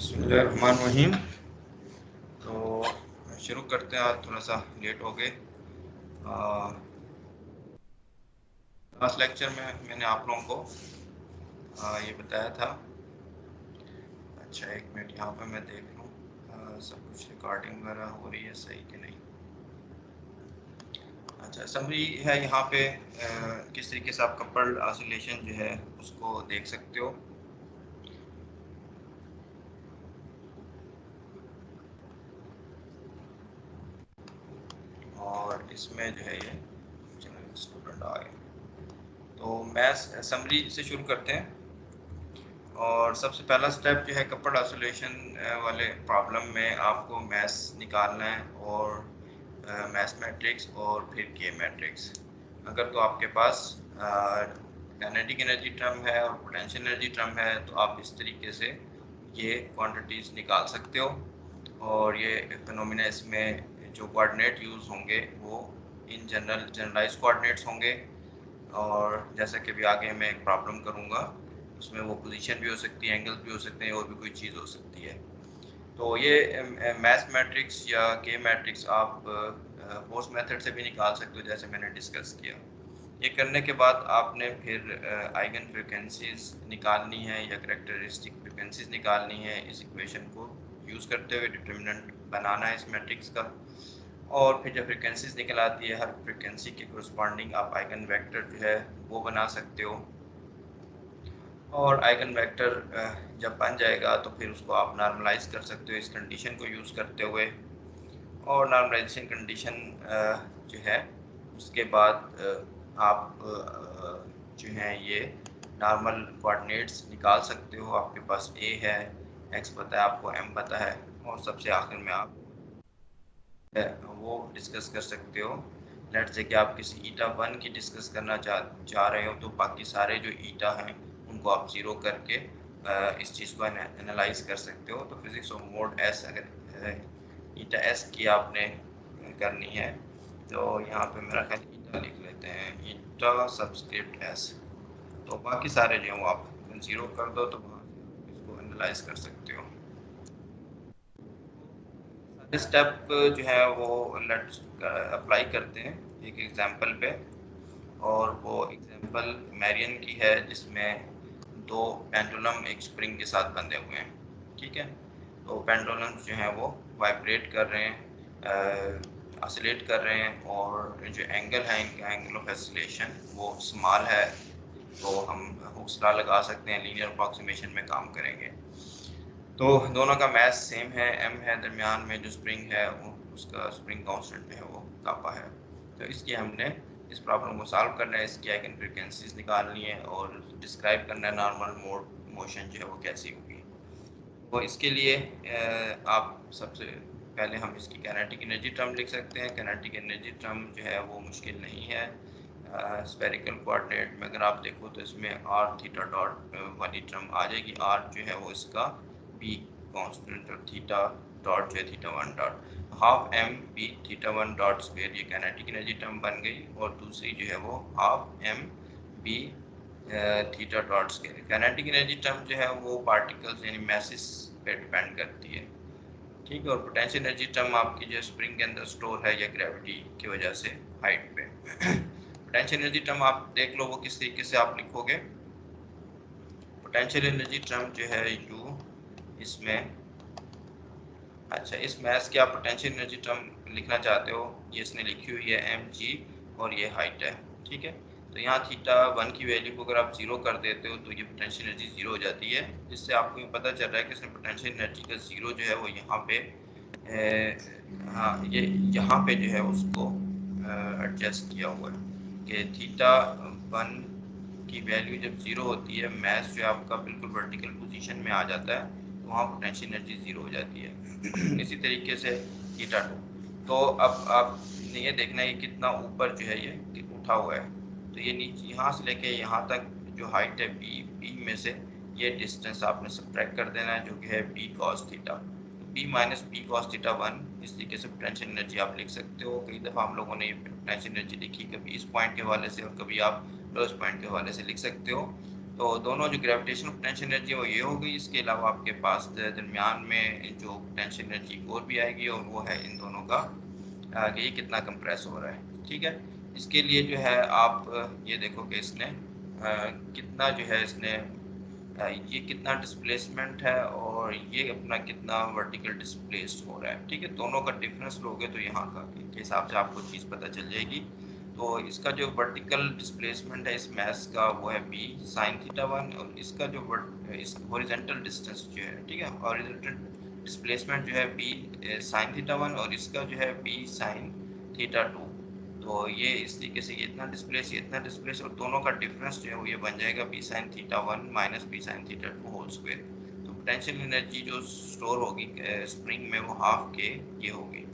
बिस्मिल्लाहिर्रहमानिर्रहीम। तो शुरू करते हैं। आज थोड़ा सा लेट हो गए। लास्ट लेक्चर में मैंने आप लोगों को ये बताया था। अच्छा, एक मिनट यहाँ पे मैं देख लूँ सब कुछ रिकॉर्डिंग वगैरह हो रही है सही कि नहीं। अच्छा, समरी है यहाँ पे किस तरीके से आप कपल्ड ऑसिलेशन जो है उसको देख सकते हो। और इसमें जो है ये स्टूडेंट आ गए, तो मैथ्स समरी से शुरू करते हैं। और सबसे पहला स्टेप जो है कपल्ड ऑसिलेशन वाले प्रॉब्लम में आपको मैथ्स निकालना है, और मैथ्स मैट्रिक्स और फिर के मैट्रिक्स। अगर तो आपके पास काइनेटिक एनर्जी टर्म है और पोटेंशियल एनर्जी टर्म है तो आप इस तरीके से ये क्वांटिटीज निकाल सकते हो। और ये फिनोमिना इसमें जो कोऑर्डिनेट यूज़ होंगे वो इन जनरलाइज कोऑर्डिनेट्स होंगे। और जैसा कि अभी आगे मैं एक प्रॉब्लम करूँगा उसमें वो पोजीशन भी हो सकती है, एंगल्स भी हो सकते हैं, और भी कोई चीज़ हो सकती है। तो ये मैथ्स मैट्रिक्स या के मैट्रिक्स आप फोर्स मेथड से भी निकाल सकते हो, जैसे मैंने डिस्कस किया। ये करने के बाद आपने फिर आइगन फ्रिक्वेंसीज निकालनी है या करेक्टरिस्टिक फ्रिक्वेंसीज निकालनी है। इस इक्वेशन को यूज़ करते हुए डिटर्मिनेंट बनाना है इस मैट्रिक्स का। और फिर जब फ्रिक्वेंसीज निकल आती है, हर फ्रिक्वेंसी के कोरस्पॉन्डिंग आप आइगन वेक्टर जो है वो बना सकते हो। और आइगन वेक्टर जब बन जाएगा तो फिर उसको आप नॉर्मलाइज कर सकते हो इस कंडीशन को यूज़ करते हुए। और नॉर्मलाइजेशन कंडीशन जो है उसके बाद आप जो है ये नॉर्मल कोऑर्डिनेट्स निकाल सकते हो। आपके पास ए है, एक्स पता है आपको, एम पता है, और सबसे आखिर में आप वो डिस्कस कर सकते हो। लेट्स से कि आप किसी ईटा 1 की डिस्कस करना चाह रहे हो, तो बाकी सारे जो ईटा हैं उनको आप ज़ीरो करके इस चीज़ को एनालाइज कर सकते हो। तो फिजिक्स ऑफ मोड एस, अगर ईटा एस की आपने करनी है तो यहाँ पे मेरा ख्याल ईटा लिख लेते हैं, ईटा सबस्क्रिप्ट एस। तो बाकी सारे जो हैं वो आप ज़ीरो कर दो तो वहाँ से इसको एनालाइज कर सकते हो। स्टेप जो है वो लेट्स अप्लाई करते हैं एक एग्जांपल पे। और वो एग्जांपल मैरियन की है, जिसमें दो पेंडुलम एक स्प्रिंग के साथ बंधे हुए हैं। ठीक है, तो पेंडुलम जो है वो वाइब्रेट कर रहे हैं, ऑसिलेट कर रहे हैं, और जो एंगल है इनका एंगल ऑफ ऑसिलेशन वो स्मॉल है। तो हम हुक्स लॉ लगा सकते हैं, लीनियर अप्रॉक्सीमेशन में काम करेंगे। तो दोनों का मैथ सेम है, एम है, दरमियान में जो स्प्रिंग है वो उसका स्प्रिंग कांस्टेंट है वो कापा है। तो इसकी हमने इस प्रॉब्लम को सॉल्व करना है, इसकी आइगन फ्रीक्वेंसीज निकालनी है और डिस्क्राइब करना है नॉर्मल मोड मोशन जो है वो कैसी होगी। तो इसके लिए आप सबसे पहले हम इसकी काइनेटिक एनर्जी टर्म लिख सकते हैं। काइनेटिक एनर्जी टर्म जो है वो मुश्किल नहीं है। स्फेरिकल कोऑर्डिनेट में अगर आप देखो तो इसमें आर थीटा डॉट वाली टर्म आ जाएगी। आर जो है वो इसका बी कांस्टेंट और थीटा डॉट जो है theta 1 dot half M B theta 1 dot square, ये काइनेटिक एनर्जी टर्म बन गई। और दूसरी जो है वो half M B theta dot square. Kinetic energy term जो है वो पार्टिकल्स यानी मैसेस पे डिपेंड करती है। ठीक है, और पोटेंशियल एनर्जी टर्म आपकी जो स्प्रिंग के अंदर स्टोर है या ग्रेविटी की वजह से हाइट पे। पोटेंशियल एनर्जी टर्म आप देख लो वो किस तरीके से आप लिखोगे। पोटेंशियल एनर्जी टर्म जो है यू, इसमें अच्छा इस मैथ्स की आप पोटेंशियल एनर्जी टर्म लिखना चाहते हो, ये इसने लिखी हुई है एम जी, और ये हाइट है। ठीक है, तो यहाँ थीटा 1 की वैल्यू को अगर आप जीरो कर देते हो तो ये पोटेंशियल एनर्जी जीरो हो जाती है, जिससे आपको ये पता चल रहा है कि इसमें पोटेंशियल एनर्जी का जीरो जो है वो यहाँ पे हाँ ये यहाँ पे जो है उसको एडजस्ट किया हुआ है कि थीटा 1 की वैल्यू जब जीरो होती है, मैथ जो आपका बिल्कुल वर्टिकल पोजीशन में आ जाता है, तो वहाँ पोटेंशियल एनर्जी जीरो हो जाती है। इसी तरीके से थीटा 2, तो अब आप ये देखना है कितना ऊपर जो है ये उठा हुआ है। तो ये नीचे यहाँ से लेके यहाँ तक जो हाइट है बी में से ये डिस्टेंस आपने सब्ट्रैक्ट कर देना है, जो कि है B cos theta. B minus B cos theta 1, इस तरीके से पोटेंशियल एनर्जी आप लिख सकते हो। कई दफ़ा हम लोगों ने पोटेंशियल एनर्जी लिखी कभी इस पॉइंट के हवाले से और कभी आप लोएस्ट पॉइंट के हवाले से लिख सकते हो। तो दोनों जो ग्रेविटेशनल पोटेंशियल एनर्जी है वो ये हो गई। इसके अलावा आपके पास दरमियान में जो पोटेंशियल एनर्जी और भी आएगी, और वो है इन दोनों का कि ये कितना कंप्रेस हो रहा है। ठीक है, इसके लिए जो है आप ये देखो कि इसने कितना जो है इसने ये कितना डिस्प्लेसमेंट है और ये अपना कितना वर्टिकल डिस्प्लेस्ड हो रहा है। ठीक है, दोनों का डिफरेंस लोगे तो यहाँ का के हिसाब से आपको चीज़ पता चल जाएगी। तो इसका जो वर्टिकल डिस्प्लेसमेंट है इस मैस का वो है बी साइन थीटा वन, और इसका जो इस हॉरिजॉन्टल डिस्टेंस जो है, ठीक है, हॉरिजॉन्टल डिस्प्लेसमेंट जो है बी साइन थीटा वन, और इसका जो है बी साइन थीटा टू। तो ये इस तरीके से ये इतना डिस्प्लेस और दोनों का डिफरेंस जो है वो ये बन जाएगा B sine theta one minus B sine theta two whole square. तो पोटेंशियल एनर्जी जो स्टोर होगी स्प्रिंग में वो हाफ के ये होगी।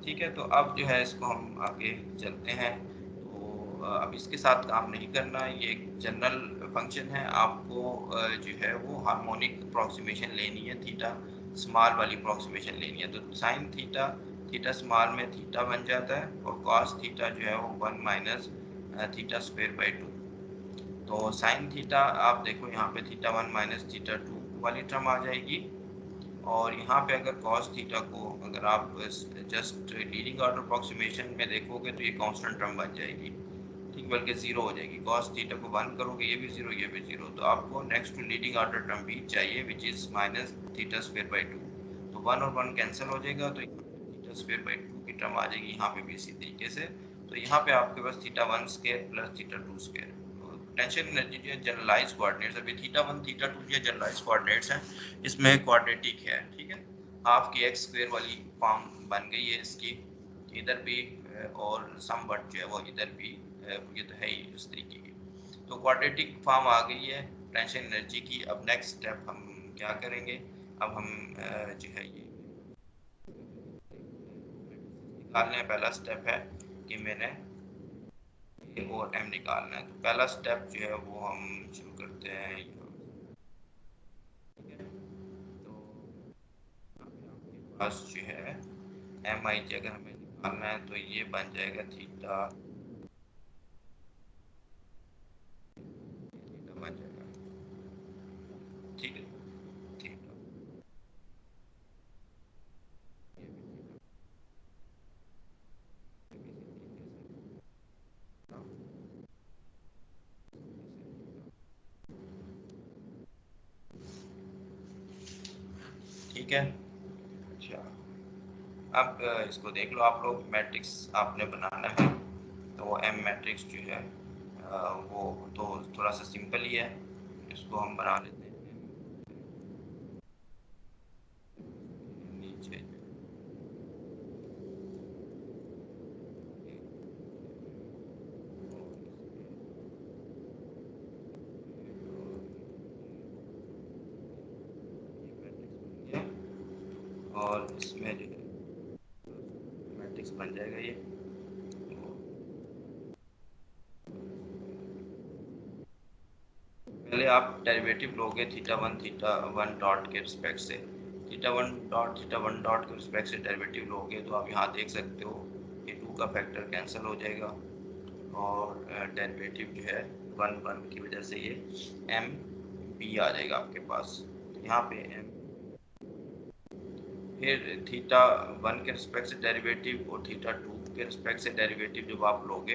ठीक है, तो अब जो है इसको हम आगे चलते हैं। तो अब इसके साथ काम नहीं करना, ये एक जनरल फंक्शन है। आपको जो है वो हार्मोनिक अप्रॉक्सीमेशन लेनी है, थीटा स्मॉल वाली अप्रॉक्सीमेशन लेनी है। तो साइन थीटा थीटा स्मॉल में थीटा बन जाता है, और कॉस थीटा जो है वो one minus theta square by two. तो साइन थीटा आप देखो यहाँ पे theta one minus theta two वाली टर्म आ जाएगी, और यहाँ पे अगर कॉस थीटा को अगर आप जस्ट लीडिंग ऑर्डर अप्रॉक्सीमेशन में देखोगे तो ये कांस्टेंट टर्म बन जाएगी। ठीक, बल्कि जीरो हो जाएगी। कॉस थीटा को वन करोगे ये भी जीरो ये भी जीरो। तो आपको next to leading order term भी चाहिए which is minus theta square by two. तो वन और वन कैंसिल हो जाएगा, तो थीटा स्क्वायर बाई टू की टर्म आ जाएगी यहाँ पे भी इसी तरीके से। तो यहाँ पे आपके पास theta one square plus theta two square. Potential energy जो है जनरलाइज कोऑर्डिनेट्स, अभी थीटा वन थीटा टू जो जनरलाइज कोऑर्डिनेट्स हैं, इसमें क्वाड्रेटिक है। ठीक है, हाफ की एक्स स्क्वायर वाली फॉर्म बन गई है इसकी, इधर भी और सम बट जो है वो इधर भी, ये तो है ही इस तरीके की। तो क्वाड्रेटिक फॉर्म आ गई है पोटेंशियल एनर्जी की। अब नेक्स्ट स्टेप हम क्या करेंगे, अब हम जो है ये निकालने, पहला स्टेप है कि मैंने ए और एम निकालना है। तो पहला स्टेप जो है वो हम शुरू करते हैं। ठीक है, तो आपके पास जो है एम आई जी अगर हमें निकालना है तो ये बन जाएगा थीटा, थीटा बन जाएगा। ठीक है, थीटा ठीक है। अच्छा, अब इसको देख लो आप लोग, मैट्रिक्स आपने बनाना है। तो एम मैट्रिक्स जो है वो तो थोड़ा सा सिंपल ही है, इसको हम बना लेते हैं। नीचे और इसमें जो है मैट्रिक्स बन जाएगा ये। पहले आप डेरिवेटिव लोगे थीटा वन डॉट के रिस्पेक्ट से, थीटा वन डॉट के रिस्पेक्ट से डेरिवेटिव लोगे तो आप यहाँ देख सकते हो कि टू का फैक्टर कैंसिल हो जाएगा, और डेरिवेटिव जो है वन वन की वजह से ये एम बी आ जाएगा आपके पास। तो यहाँ पे एम, फिर थीटा वन के रिस्पेक्ट से डेरिवेटिव और थीटा टू के रिस्पेक्ट से डेरिवेटिव जब आप लोगे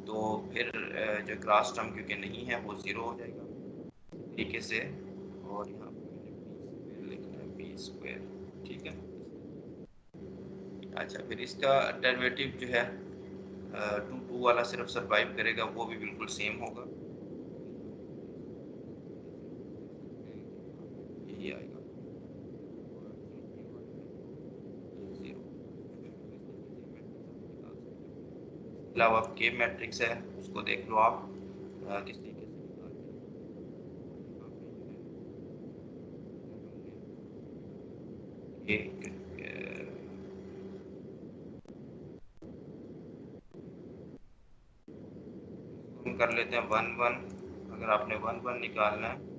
तो फिर जो क्रॉस टर्म क्योंकि नहीं है वो ज़ीरो हो जाएगा तरीके से। और यहाँ पे मैंने बी स्क्वायर लिखना है, बी स्क्वायर। ठीक है, अच्छा, फिर इसका डेरिवेटिव जो है टू टू वाला सिर्फ सरवाइव करेगा, वो भी बिल्कुल सेम होगा, यही आएगा जीरो। अलावा के मैट्रिक्स है उसको देख लो आप किस तरीके से ये हम कर लेते हैं वन वन। अगर आपने वन वन निकालना है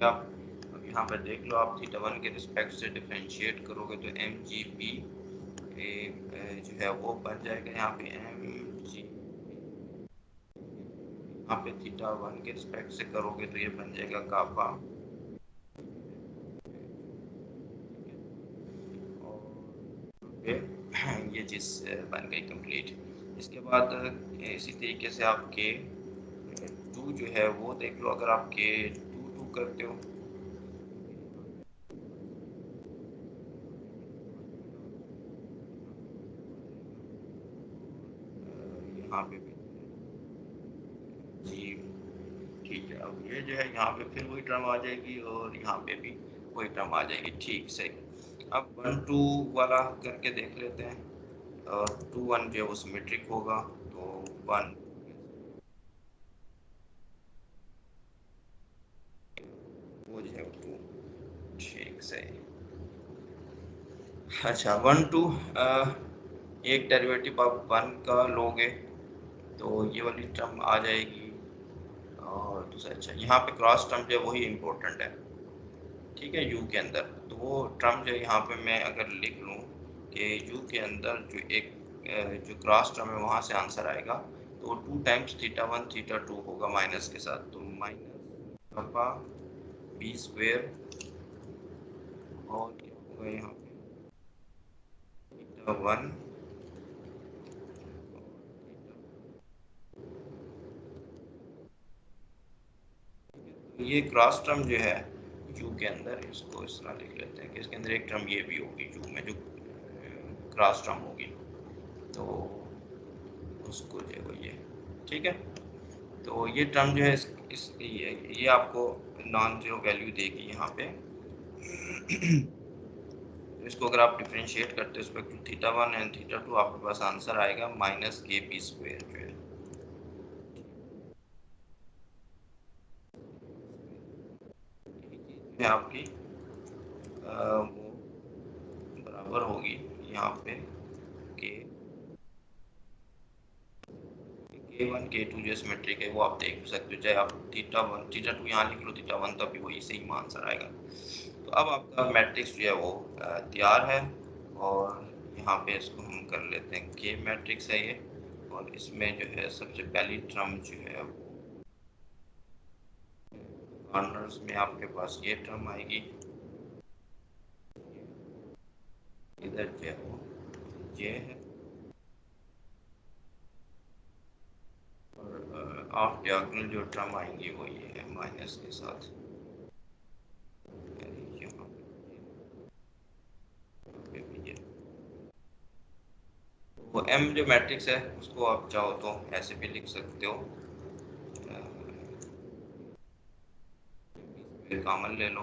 आप, अब यहाँ पर देख लो आप थीटा वन के रिस्पेक्ट से डिफरेंशिएट करोगे तो एम जी बी जो है वो बन जाएगा यहाँ पे एम यहाँ पे थीटा 1 के रिस्पेक्ट से करोगे तो ये बन जाएगा कापा, और ये चीज़ बन गई कंप्लीट। इसके बाद इसी तरीके से आपके टू जो है वो देख लो, अगर आपके टू टू करते हो यहाँ पे भी जी ठीक है। अब ये जो है यहाँ पे फिर वही टर्म आ जाएगी और यहाँ पे भी वही टर्म आ जाएगी। ठीक सही। अब 1 2 वाला करके देख लेते हैं। और 2 1 जो है वो सिमेट्रिक होगा, तो 1 वो जो है वो 2। ठीक सही। अच्छा 1 2 एक डेरिवेटिव आप 1 का लोगे तो ये वाली टर्म आ जाएगी। और दूसरा अच्छा यहाँ पे क्रॉस टर्म जो है वही इम्पोर्टेंट है, ठीक है, यू के अंदर। तो वो टर्म जो यहाँ पे मैं अगर लिख लूँ कि यू के अंदर जो एक जो क्रॉस टर्म है वहाँ से आंसर आएगा, तो 2 टाइम्स थीटा 1 थीटा 2 होगा माइनस के साथ, तो माइनस पापा बी स्क्वेयर, और क्या होगा यहाँ पे थीटा 1 ये क्रॉस टर्म जो है यू के अंदर, इसको इस तरह लिख लेते हैं कि इसके अंदर एक टर्म ये भी होगी यू में जो क्रॉस टर्म होगी, तो उसको जो है वो ये, ठीक है। तो ये टर्म जो है ये आपको नॉन जीरो वैल्यू देगी यहाँ पे। इसको अगर आप डिफरेंशिएट करते हो इस पर थीटा 1 एंड थीटा 2, आपके पास आंसर आएगा माइनस के बी स्क्वायर जो है। ये आपकी वो बराबर होगी यहाँ पे के वन के टू जो सिमेट्रिक है वो आप देख सकते हो, चाहे आप थीटा 1 थीटा 2 यहाँ लिख लो, थीटा 1 तब भी वही सेम आंसर आएगा। तो अब आपका मैट्रिक्स जो है वो तैयार है, और यहाँ पे इसको हम कर लेते हैं के मैट्रिक्स है ये, और इसमें जो है सबसे पहली टर्म जो है कॉर्नर्स में आपके पास ये टर्म आएगी, इधर जो है वो ये है, और ऑफ डायगोनल जो टर्म आएंगी वो ये है माइनस के साथ। यहाँ पे भी ये, वो एम जो मैट्रिक्स है उसको आप चाहो तो ऐसे भी लिख सकते हो, फिर कॉमन ले लो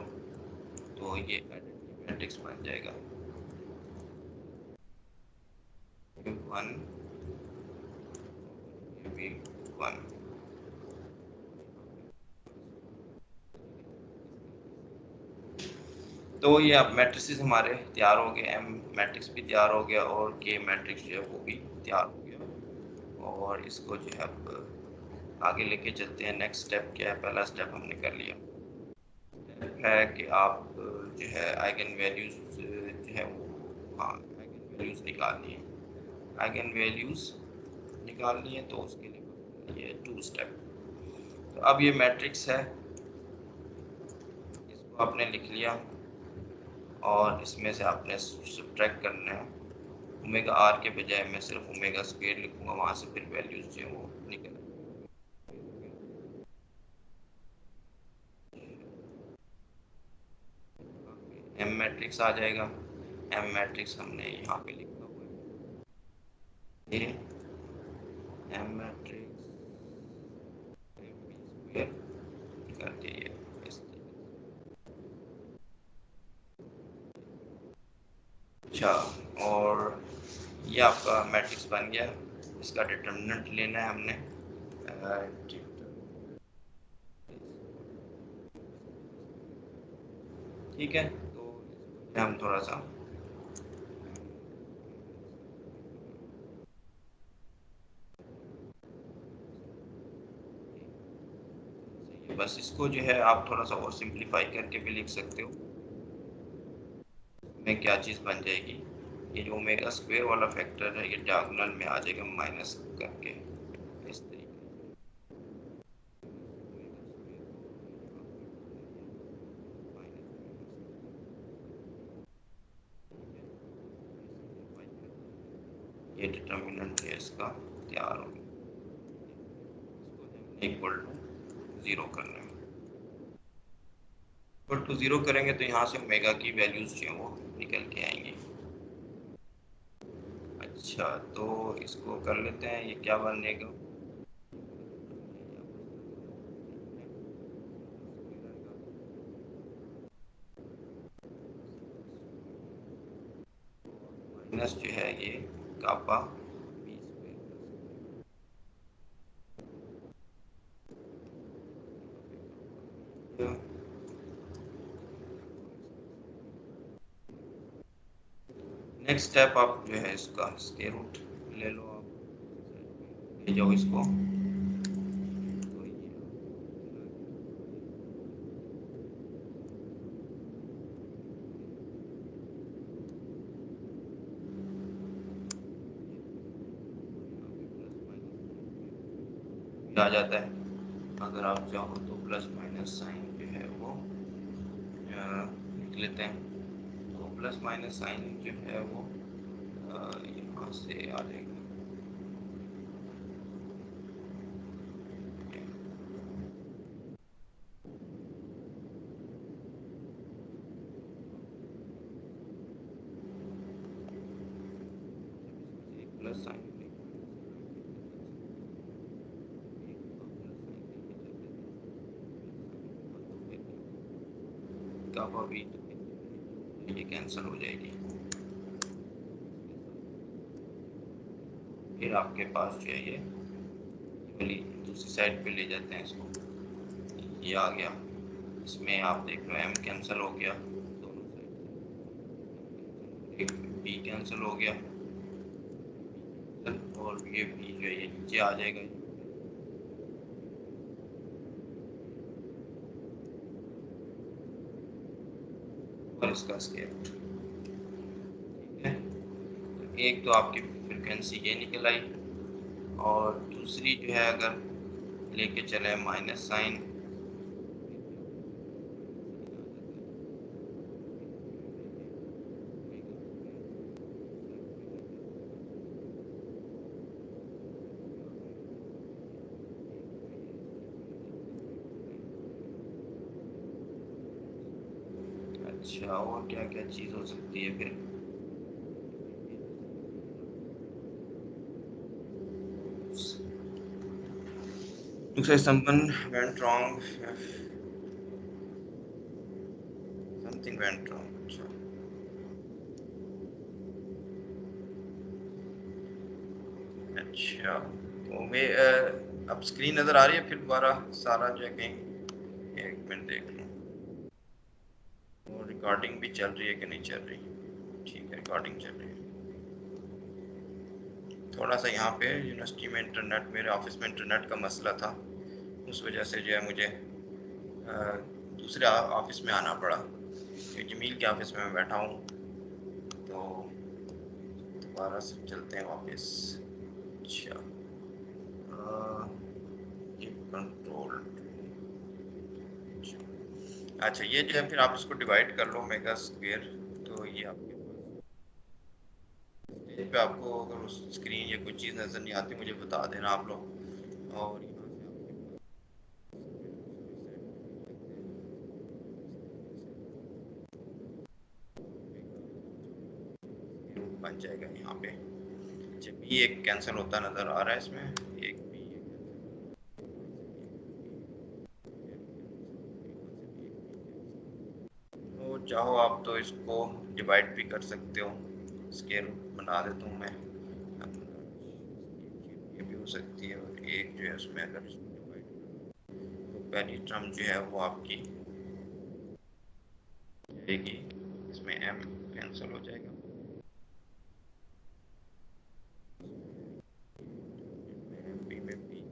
तो ये मैट्रिक्स बन जाएगा 1 भी 1। तो ये अब मैट्रिसेस हमारे तैयार हो गए, एम मैट्रिक्स भी तैयार हो गया और के मैट्रिक्स जो है वो भी तैयार हो गया। और इसको जो है अब आगे लेके चलते हैं। नेक्स्ट स्टेप क्या है, पहला स्टेप हमने कर लिया है कि आप जो है आइगन वैल्यूज जो है वो, हाँ आइगन वैल्यूज निकालनी है, आइगन वैल्यूज निकालनी है, तो उसके लिए ये 2 स्टेप। तो अब ये मैट्रिक्स है, इसको आपने लिख लिया और इसमें से आपने सब्ट्रैक्ट करना है। ओमेगा आर के बजाय मैं सिर्फ ओमेगा स्क्वायर लिखूंगा, वहाँ से फिर वैल्यूज जो है वो निकल एम मैट्रिक्स आ जाएगा। एम मैट्रिक्स हमने यहाँ पे लिखा हुआ है, ये एम मैट्रिक्स स्क्वायर करके ये इस, अच्छा, और ये आपका मैट्रिक्स बन गया। इसका डिटर्मिनेंट लेना है हमने, ठीक है। तो हम थोड़ा सा बस इसको जो है आप थोड़ा सा और सिंप्लीफाई करके भी लिख सकते हो। में क्या चीज़ बन जाएगी, ये जो ओमेगा स्क्वायर वाला फैक्टर है ये डायगोनल में आ जाएगा माइनस करके इस तरीके। एक्सपेरिमेंट जो है इसका तैयार हो गया। इक्वल टू 0 करना है। इक्वल टू 0 करेंगे तो यहाँ से ओमेगा की वैल्यूज जो है वो निकल के आएंगी। अच्छा, तो इसको कर लेते हैं, ये क्या बनेगा, माइनस जो है ये कापा नेक्स्ट स्टेप आप जो है इसका स्क्वायर रूट ले लो, आप ले जाओ इसको, आ जाता है। अगर आप चाहो तो प्लस माइनस साइन जो है वो लिख लेते हैं, तो प्लस माइनस साइन जो है वो यहाँ से आ जाएगा। प्लस साइन कापा भी ये कैंसिल हो जाएगी। फिर आपके पास जो है ये वाली दूसरी साइड पे ले जाते हैं इसको, ये आ गया। इसमें आप देख लो m कैंसिल हो गया, दोनों साइड एक b कैंसिल हो गया, और ये b जो है ये नीचे आ जाएगा। और इसका स्केल ठीक है, तो एक तो आपकी फ्रिक्वेंसी ये निकल आई, और दूसरी जो है अगर लेके चले माइनस साइन, अच्छा और क्या क्या चीज़ हो सकती है फिर, looks like someone went wrong, something went wrong। अच्छा अच्छा, तो मैं अब स्क्रीन नज़र आ रही है फिर दोबारा सारा जो है कहीं, एक मिनट देख लूँ, और रिकॉर्डिंग भी चल रही है कि नहीं चल रही, ठीक है रिकॉर्डिंग चल रही है। थोड़ा सा यहाँ पे यूनिवर्सिटी में इंटरनेट, मेरे ऑफिस में इंटरनेट का मसला था, उस वजह से जो है मुझे दूसरे ऑफिस में आना पड़ा, जमील के ऑफिस में मैं बैठा हूँ, तो दोबारा से चलते हैं वापस। अच्छा ये कंट्रोल, अच्छा ये जो है फिर आप इसको डिवाइड कर लो मेगा स्क्वायर, तो ये आपके स्टेज पे आपको अगर उस स्क्रीन या कोई चीज़ नज़र नहीं आती मुझे बता देना आप लोग, और यहाँ से बन जाएगा यहाँ पे। जब भी एक कैंसिल होता नज़र आ रहा है इसमें, एक भी तो चाहो आप तो इसको डिवाइड भी कर सकते हो, स्केल बना देता हूँ मैं, ये भी हो सकती है, और एक जो है उसमें अगर इसको डिवाइड, तो पहली टर्म जो है वो आपकी रहेगी, इसमें m कैंसिल हो जाएगा, b में b,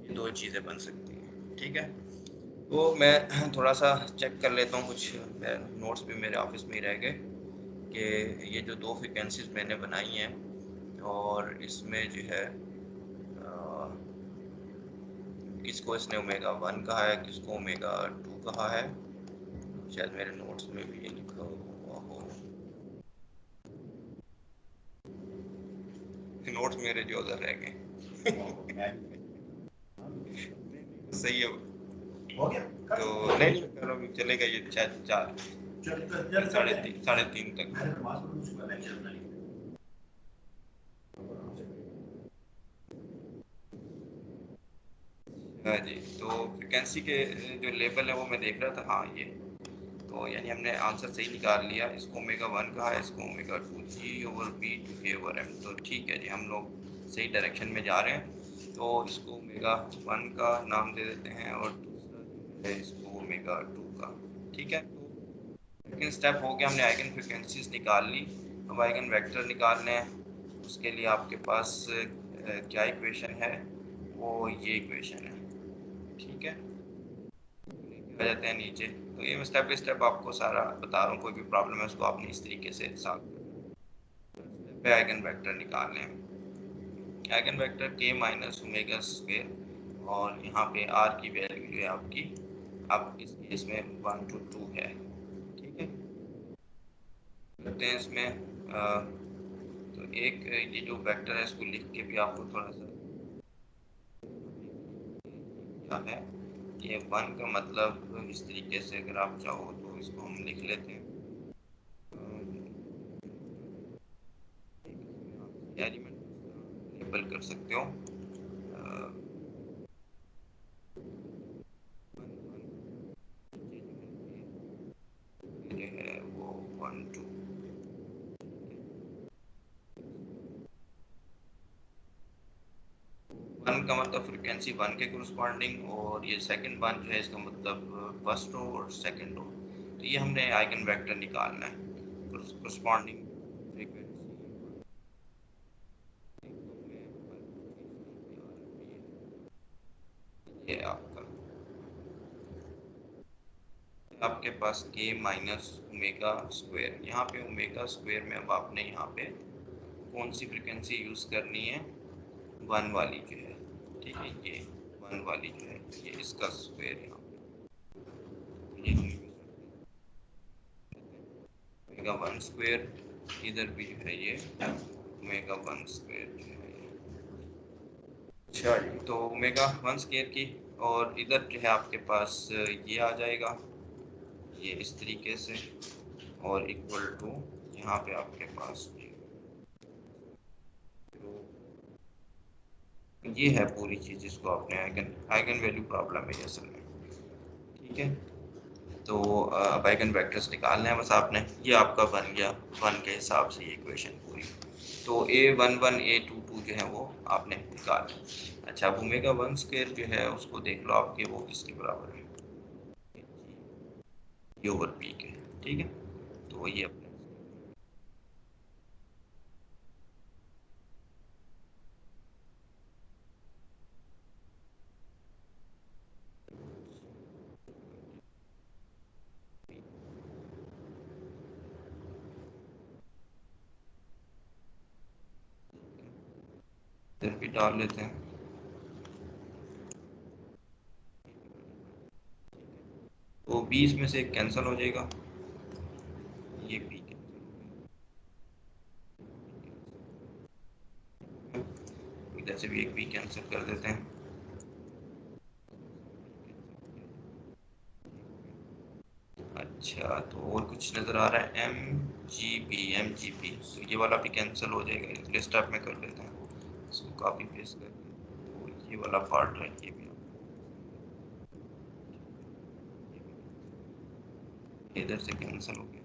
ये दो चीज़ें बन सकती हैं, ठीक है। तो मैं थोड़ा सा चेक कर लेता हूँ, कुछ नोट्स भी मेरे ऑफिस में ही रह गए, कि ये जो दो फ्रिक्वेंसीज मैंने बनाई हैं, और इसमें जो है किसको इसने ओमेगा 1 कहा है, किसको ओमेगा 2 कहा है, शायद मेरे नोट्स में भी ये लिखा हुआ हो। कि नोट्स मेरे जो उधर रह गए। सही है हो गया तो नहीं करो चलेगा ये शायद 4 साढ़े तीन तक। हाँ जी, तो फ्रिक्वेंसी के जो लेवल है वो मैं देख रहा था। हाँ ये तो यानी हमने आंसर सही निकाल लिया। इसको ओमेगा 1 कहा है, इसको omega 2 g over B two K over M. तो ठीक है जी, हम लोग सही डायरेक्शन में जा रहे हैं। तो इसको ओमेगा 1 का नाम दे देते हैं और दूसरा जो है इसको ओमेगा 2 का। ठीक है, तो सेकेंड स्टेप हो गया, हमने आइगन फ्रिक्वेंसीज निकाल ली। अब आइगन वेक्टर निकालने हैं। उसके लिए आपके पास क्या इक्वेशन है, वो ये इक्वेशन है। ठीक है, आ जाते हैं नीचे। तो ये मैं स्टेप बाई स्टेप आपको सारा बता रहा हूँ, कोई भी प्रॉब्लम है उसको आपने इस तरीके से सॉल्व करना है। आइगन वेक्टर निकालने हैं। आइगन वेक्टर के माइनस ओमेगा स्क्वायर और यहाँ पे आर की वैल्यू जो है आपकी अब इस केस में 1 to 2 है। ठीक है, करते हैं इसमें तो एक ये जो वेक्टर है इसको लिख के भी आपको थोड़ा सा क्या है, ये 1 का मतलब इस तरीके से अगर आप चाहो तो इसको हम लिख लेते हैं एलिमेंट लेबल कर सकते हो। ये है वो 1 2 1 का मतलब फ्रिक्वेंसी 1 के कोरस्पॉन्डिंग और ये सेकंड 1 जो है इसका मतलब फर्स्ट रो और सेकंड रो। तो ये हमने आइगन वेक्टर निकालना है कोरस्पॉन्डिंग फ्रीक्वेंसी। ये आपके पास के माइनस ओमेगा स्क्वायर। यहाँ पे ओमेगा स्क्वायर में अब आपने यहाँ पे कौन सी फ्रिक्वेंसी यूज़ करनी है, 1 वाली जो है। ठीक है, ये 1 वाली जो है ये इसका स्क्वायर यहाँ पे ये ओमेगा 1 स्क्वायर। इधर भी जो है ये ओमेगा 1 स्क्वायर जो है। अच्छा जी, तो ओमेगा 1 स्क्वायर की और इधर जो है आपके पास ये आ जाएगा ये इस तरीके से और इक्वल टू यहाँ पे आपके पास ये है पूरी चीज़ जिसको आपने आइगन आइगन वैल्यू प्रॉब्लम है असल में। ठीक है, तो अब आइगन वेक्टर्स निकालना है बस आपने। ये आपका बन गया 1 के हिसाब से ये इक्वेशन पूरी। तो A11 A22 जो है वो आपने निकाला। अच्छा, अब ओमेगा 1 स्क्वायर जो है उसको देख लो आपके वो किसके बराबर है, ये ओवर पी के। ठीक है, तो ये अपने इधर भी डाल लेते हैं। तो 20 में से एक कैंसिल हो जाएगा, ये पी के इधर से भी एक पी कैंसिल कर देते हैं। अच्छा, तो और कुछ नज़र आ रहा है एम जी पी। तो ये वाला भी कैंसिल हो जाएगा, इसलिए स्टेप में कर लेते हैं। इसको कॉपी पेस्ट कर तो ये वाला पार्ट है ये भी इधर से कैंसिल हो गया।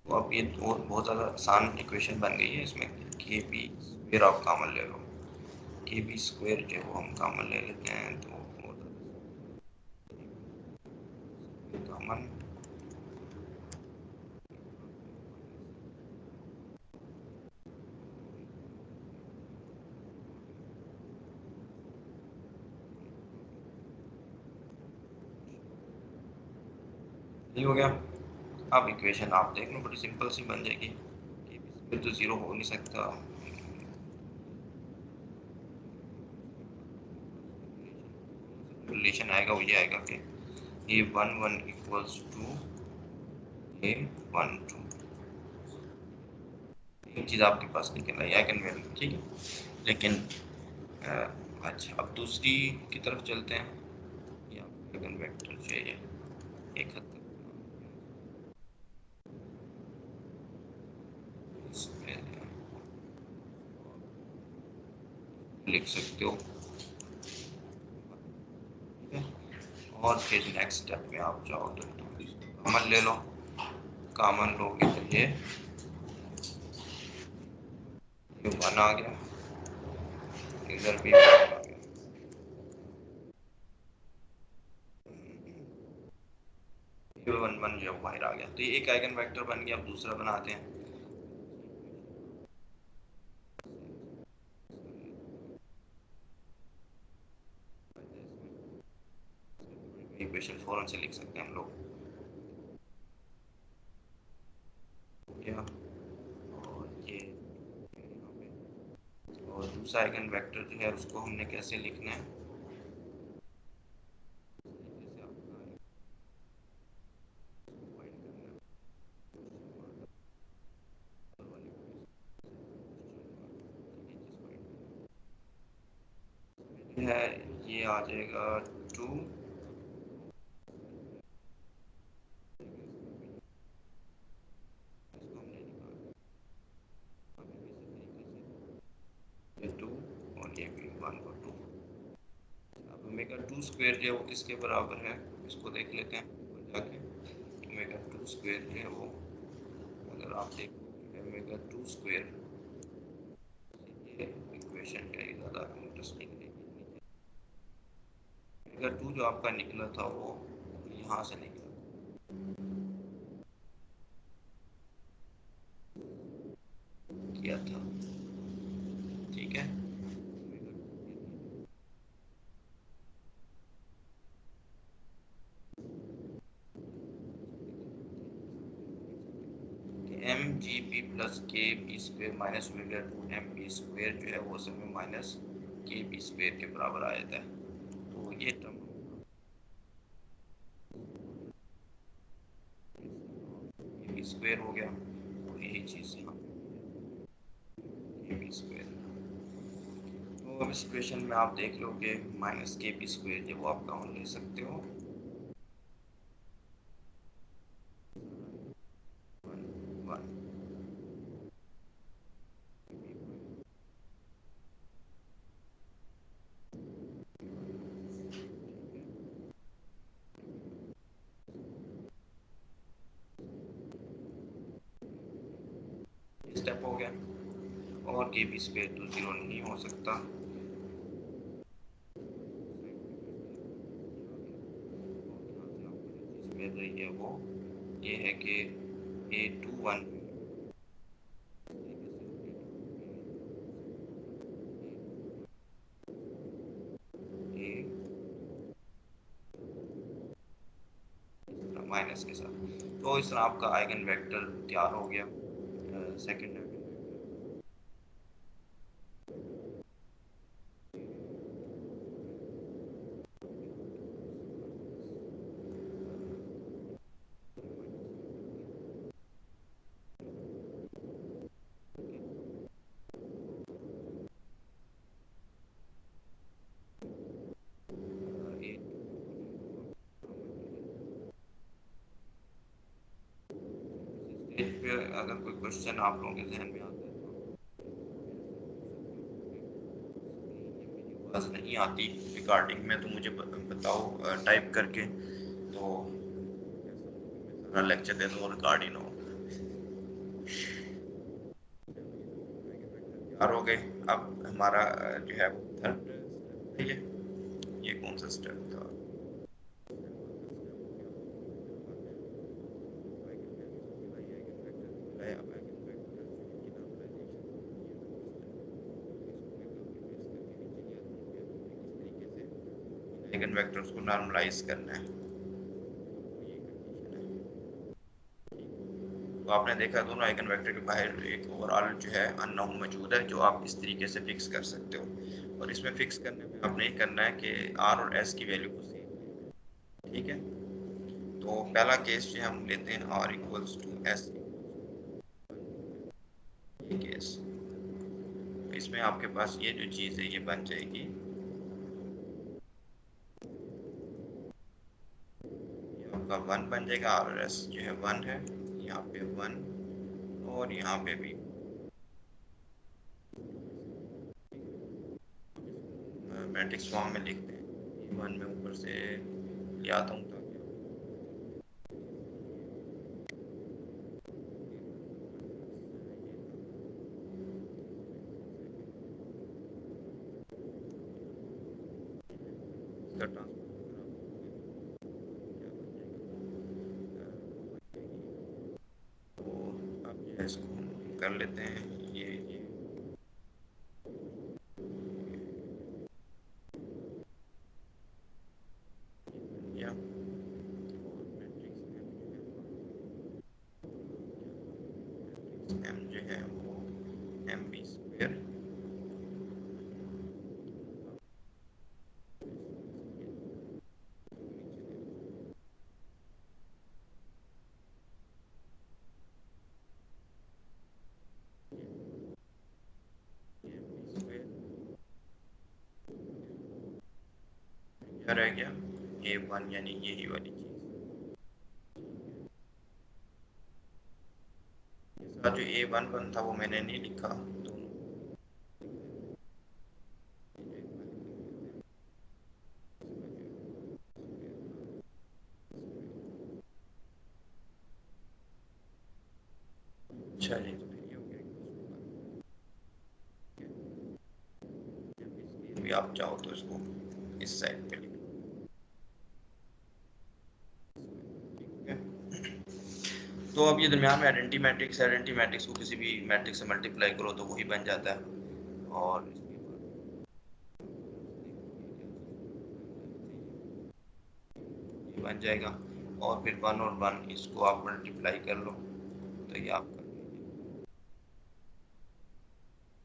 तो अब ये और बहुत ज़्यादा आसान इक्वेशन बन गई है। इसमें के बी स्क्वायर आप कॉमन ले लो, के बी स्क्वायर जो है वो हम कॉमन ले लेते हैं। तो कॉमन ये हो गया। अब इक्वेशन आप देख लो, बड़ी सिंपल सी बन जाएगी। फिर तो ज़ीरो हो नहीं सकता। रिलेशन आएगा वो ये आएगा कि ए 1 1 इक्वल्स टू ए 1 2। एक चीज़ आपके पास निकल आई आइगन वैल्यू, ठीक है। लेकिन अच्छा, अब दूसरी की तरफ चलते हैं। ये आइगन वेक्टर जो है एक हद तक लिख सकते हो, ठीक है। और फिर नेक्स्ट स्टेप में आप जाओ तो कॉमन ले लो, कॉमन लोगे तो ये 1 आ गया, इधर भी 1 आ गया। ये 1 1 जो बाहर आ गया, तो ये एक आइगन वेक्टर बन गया। अब दूसरा बनाते हैं। इक्वेशन फौरन से लिख सकते हैं हम लोग, क्या। और ये यहाँ पे, और दूसरा आइगन वेक्टर जो है उसको हमने कैसे लिखना है, जैसे आपका फाइंड करना है, ये आ जाएगा 2, ये 2 और ये भी 1 और 2। अब ओमेगा 2 स्क्वायर जो है वो किसके बराबर है, इसको देख लेते हैं ऊपर जाके। ओमेगा 2 स्क्वायर जो है वो, अगर आप देखो ओमेगा 2 स्क्वायर, ये इक्वेशन क्या है, ज़्यादा इंटरेस्टिंग है। ओमेगा 2 जो आपका निकला था वो यहाँ से निकला, किया था, ठीक है। M G P plus K P square minus omega 2 M P square जो है वो असल में माइनस के पी स्क्वेयर के बराबर आ जाता है। तो ये टर्म के पी स्क्वेयर हो गया, और यही चीज़ यहाँ के पी स्क्वेयर। तो अब इस इक्वेशन में आप देख लो कि माइनस के पी स्क्वेयर जो वो आप कॉमन ले सकते हो, 1 स्टेप हो गया। और के पी स्क्वेयर तो 0 नहीं हो सकता, मिल रही है वो ये है कि A21 माइनस के साथ। तो इस तरह आपका आइगन वेक्टर तैयार हो गया। सेकंड स्टेज पे अगर कोई क्वेश्चन आप लोगों के जहन में आता है, आवाज़ नहीं आती रिकॉर्डिंग में, तो मुझे बताओ टाइप करके, तो सारा लेक्चर दे दो रिकॉर्ड ही ना हो। तैयार हो गए। अब हमारा जो है वो थर्ड, ये कौन सा स्टेप था, आइगन वेक्टर्स को नॉर्मलाइज करना है। तो आपने देखा दोनों आइगन वेक्टर के बाहर एक ओवरऑल जो है अननोन मौजूद है, जो आप इस तरीके से फिक्स कर सकते हो। और इसमें फिक्स करने में आपने ये करना है कि आर और एस की वैल्यू को सेम, ठीक है। तो पहला केस जो हम लेते हैं R equals to S, case. इसमें आपके पास ये जो चीज़ है ये बन जाएगी, ये आपका 1 बन जाएगा, RRS जो है 1 है, यहाँ पे 1 और यहाँ पे भी मैट्रिक्स फॉर्म में लिखते हैं। 1 में ऊपर से ले आता हूँ ताकि इसका तो अब जो है इसको कर लेते हैं ये या एम जो है वो MB² क्या रह गया, A1 यानी यही वाली चीज़ के साथ जो A1 था वो मैंने नहीं लिखा, दोनों अच्छा जी। तो ये हो गया, भी आप चाहो तो इसको इस साइड पे लिख लो, ठीक है। तो अब ये दरमियान में आइडेंटिटी मैट्रिक्स है, आइडेंटिटी मैट्रिक्स को किसी भी मैट्रिक्स से मल्टीप्लाई करो तो वही बन जाता है, और ये बन जाएगा, और फिर 1 और 1 इसको आप मल्टीप्लाई कर लो तो ये आपका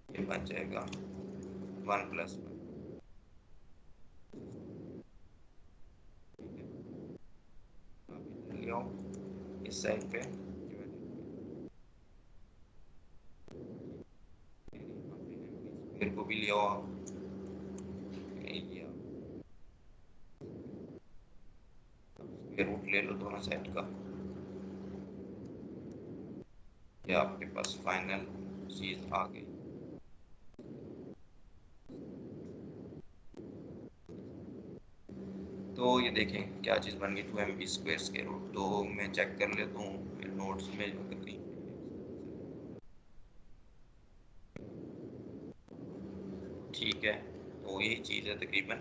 ये बन जाएगा 1+1। आप इधर ले आओ इस साइड पे, फिर को भी ले आओ आप, ये लिया, फिर रूट ले लो दोनों साइड का, ये आपके पास फाइनल चीज़ आ गई। तो ये देखें क्या चीज़ बन गई, 2MB² के रूट। तो मैं चेक कर लेता हूँ फिर नोट्स में जो कहीं, ठीक है। तो यही चीज़ है तकरीबन।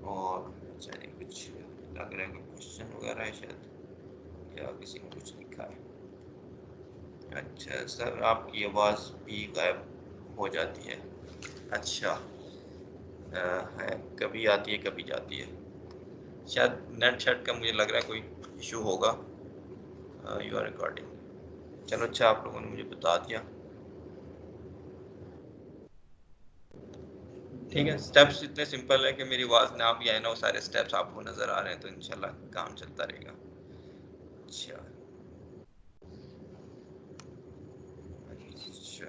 और अच्छा जी, कुछ लग रहा है कोई क्वेश्चन वगैरह है शायद, या किसी ने कुछ लिखा है। अच्छा सर, आपकी आवाज़ भी गायब हो जाती है। अच्छा, है, कभी आती है कभी जाती है, शायद नेट शेट का मुझे लग रहा है कोई इशू होगा। यू आर रिकॉर्डिंग, चलो अच्छा आप लोगों ने मुझे बता दिया। ठीक है, स्टेप्स इतने सिंपल है कि मेरी आवाज़ ना भी आए ना, वो सारे स्टेप्स आपको नज़र आ रहे हैं, तो इंशाल्लाह काम चलता रहेगा। अच्छा अच्छा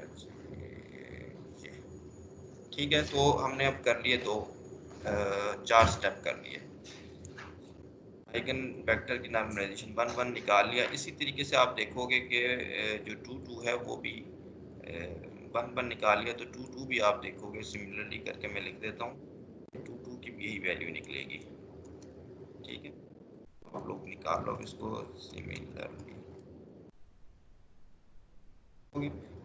जी, ठीक है। तो हमने अब कर लिए 4 स्टेप कर लिए। आइगन वेक्टर की नॉर्मलाइजेशन 1 1 निकाल लिया। इसी तरीके से आप देखोगे कि जो 2 2 है वो भी 1 1 निकाल लिया, तो 2 2 भी आप देखोगे सिमिलरली करके मैं लिख देता हूँ, 2 2 की भी यही वैल्यू निकलेगी। ठीक है, आप लोग निकाल लो इसको सिमिलरली।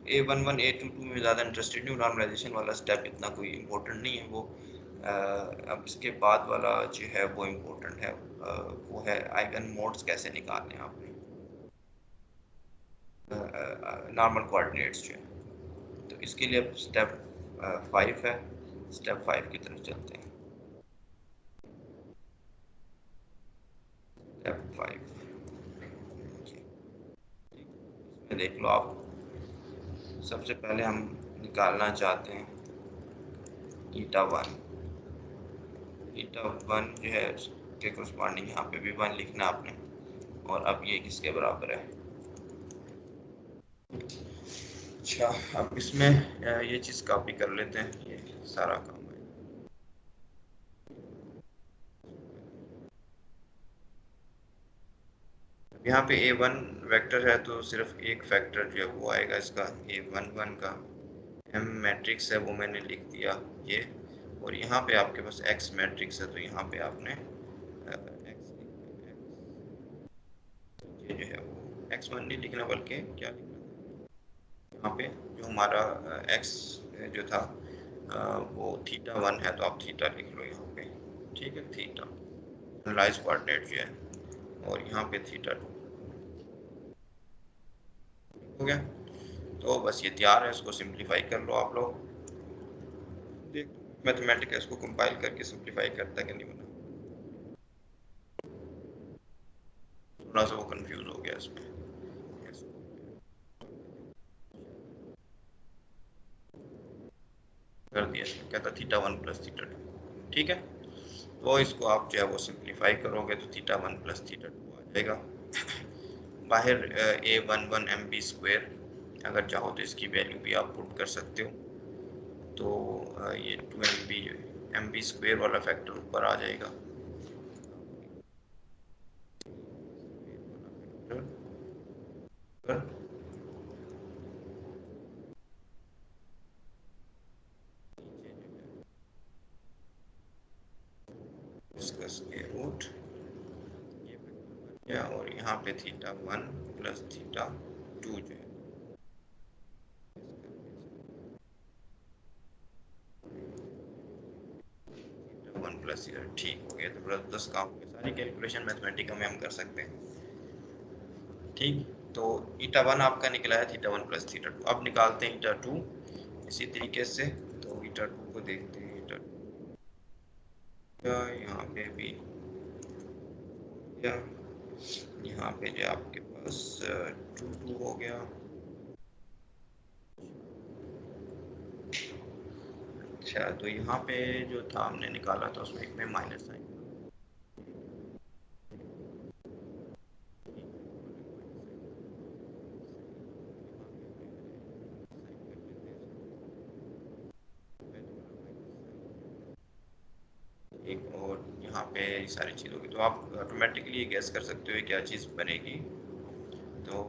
A11 A22 में ज़्यादा इंटरेस्टेड नहीं हूँ, नॉर्मलाइजेशन वाला स्टेप इतना कोई इम्पोर्टेंट नहीं है वो। अब इसके बाद वाला जो है वो इम्पोर्टेंट है, वो है आइगन मोड्स कैसे निकालने हैं आपने, नॉर्मल कोऑर्डिनेट्स जो है। तो इसके लिए अब स्टेप 5 है, स्टेप 5 की तरफ चलते हैं। स्टेप 5 इसमें देख लो आप, सबसे पहले हम निकालना चाहते हैं ईटा 1। ईटा 1 जो है उसके करस्पॉन्डिंग यहाँ पे भी 1 लिखना आपने, और अब ये किसके बराबर है, अच्छा, अब इसमें ये चीज़ कॉपी कर लेते हैं, ये सारा काम है। यहाँ पे A1 वेक्टर है तो सिर्फ एक फैक्टर जो है वो आएगा इसका A11 का। M मैट्रिक्स है वो मैंने लिख दिया ये, और यहाँ पे आपके पास X मैट्रिक्स है तो यहाँ पे आपने X ये जो है वो X1 नहीं लिखना बल्कि क्या लिखना, यहाँ पे जो हमारा X जो था वो θ1 है तो आप थीटा लिख लो यहाँ पे, ठीक है, थीटा लाइज कोऑर्डिनेट जो है, और यहाँ पे θ2 हो गया। तो बस ये तैयार है, इसको सिंप्लीफाई कर लो आप लोग, देख मैथमेटिक्स इसको कंपाइल करके सिंप्लीफाई करता है कि नहीं बना, थोड़ा सा वो कंफ्यूज हो गया इसमें। कर दिया, कहता θ1 प्लस θ2, ठीक है। तो इसको आप जो है वो सिंप्लीफाई करोगे तो θ1 प्लस θ2 आ जाएगा। बाहर A11 MB² अगर चाहो तो इसकी वैल्यू भी आप पुट कर सकते हो, तो ये 2 MB वाला फैक्टर ऊपर आ जाएगा। इसका स्क्वायर रूट ये बन गया, और यहाँ पे θ1 प्लस θ2 जो है 1 प्लस, ठीक हो गया। तो बस 10 काम हो गए, सारी कैलकुलेशन मैथमेटिक्स में हम कर सकते हैं, ठीक। तो η1 आपका निकला है θ1 प्लस θ2, अब निकालते हैं η2 इसी तरीके से। तो η2 को देखते हैं, η2 यहाँ पे भी या यहाँ पे जो आपके पास 2 हो गया। अच्छा, तो यहाँ पे जो था हमने निकाला था उसमें एक में माइनस साइन, एक और यहाँ पे सारी चीज़ होगी, तो आप ऑटोमेटिकली गैस कर सकते हो क्या चीज़ बनेगी। तो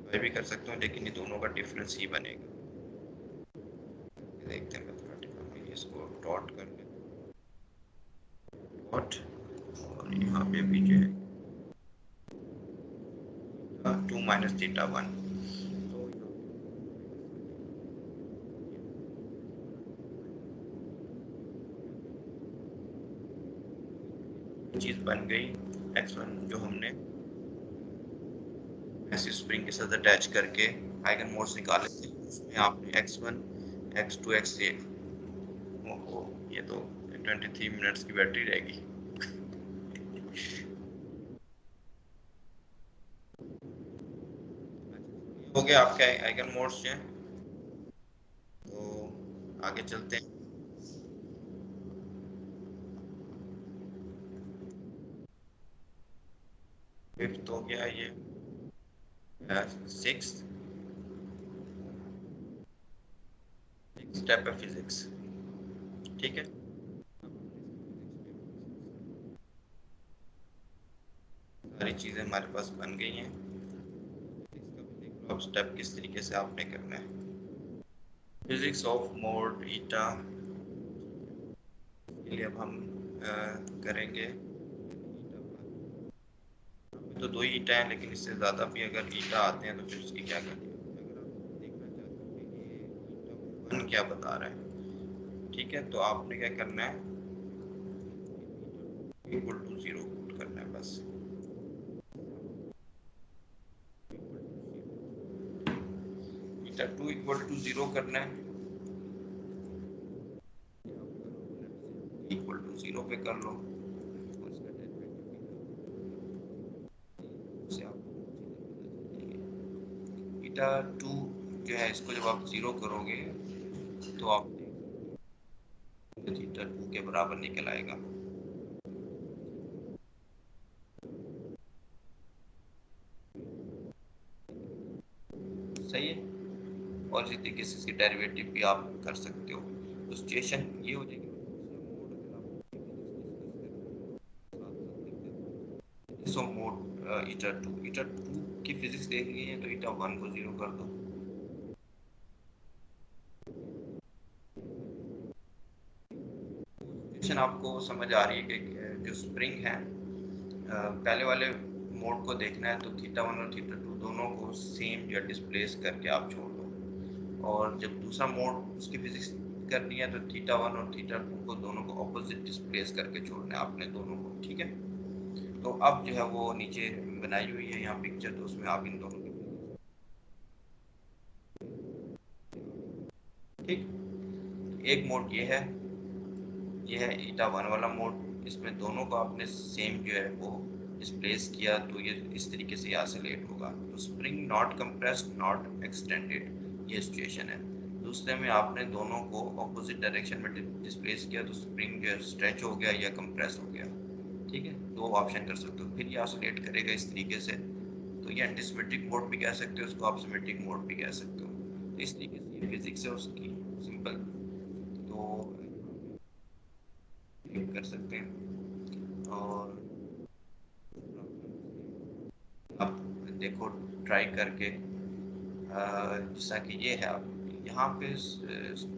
मैं भी कर सकता हूँ लेकिन ये दोनों का डिफरेंस ही बनेगा। देखते हैं मैथमेटिकल में, इसको डॉट कर लेते हैं, डॉट, और यहाँ पे भी जो है 2 माइनस θ1, तो चीज़ बन गई। x1 जो हमने ऐसे स्प्रिंग के साथ अटैच करके आइगन मोड्स निकाले थे, उसमें आपने x1 x2 x8, ओहो ये तो 23 मिनट्स की बैटरी रहेगी। हो गया आपके आइगन मोड्स जो हैं, तो आगे चलते हैं। फिफ्थ हो गया ये, सिक्स स्टेप है फिजिक्स, ठीक है। सारी चीज़ें हमारे पास बन गई हैं, इसका भी देख लो अब स्टेप किस तरीके से आपने करना है। फिजिक्स ऑफ मोड ईटा के लिए अब हम करेंगे, तो दो ही ईटा हैं लेकिन इससे ज़्यादा भी अगर ईटा आते हैं तो फिर उसकी क्या करेंगे। अगर आप देखना चाहते हो कि ये ईटा 1 क्या बता रहा है, ठीक है, तो आपने क्या करना है, इक्वल टू 0 पुट करना है बस। ईटा 2 इक्वल टू 0 करना है, इक्वल टू 0 पे कर लो, उससे आपको ईटा 2 जो है इसको जब आप 0 करोगे तो आप ईटा 2 के बराबर निकल आएगा। सही है। और इसी तरीके से इसके डेरिवेटिव भी आप कर सकते हो। तो सिचुएशन ये हो जाएगी। सो मोड ईटा 2 की फिजिक्स देखनी है तो ईटा 1 को 0 कर दो। सिचुएशन आपको समझ आ रही है कि जो स्प्रिंग है पहले वाले मोड को देखना है तो थीटा 1 और थीटा 2 दोनों को सेम या डिस्प्लेस करके आप छोड़ दो। और जब दूसरा मोड उसकी फिजिक्स करनी है तो थीटा 1 और थीटा 2 को दोनों को ऑपोजिट डिस्प्लेस करके छोड़ना है आपने दोनों को, ठीक है। तो अब जो है वो नीचे बनाई हुई है यहाँ पिक्चर, तो उसमें आप इन दोनों ठीक। एक मोड ये है ईटा 1 वाला मोड। इसमें दोनों को आपने सेम जो है वो डिस्प्लेस किया तो ये इस तरीके से यहाँ से लेट होगा। तो spring not compressed not extended, ये सिचुएशन है। दूसरे में आपने दोनों को ऑपोजिट डायरेक्शन में डिस्प्लेस किया तो स्प्रिंग जो है स्ट्रेच हो गया या कंप्रेस हो गया, ठीक है। दो ऑप्शन कर सकते हो। फिर ये ऑसिलेट करेगा इस तरीके से, तो ये एंटीसिमेट्रिक मोड भी कह सकते हो, इसको आप सिमेट्रिक मोड भी कह सकते हो। तो इस तरीके से ये फिजिक्स है उसकी, सिंपल। तो कर सकते हैं। और आप देखो ट्राई करके, जैसा कि ये है आप यहाँ पे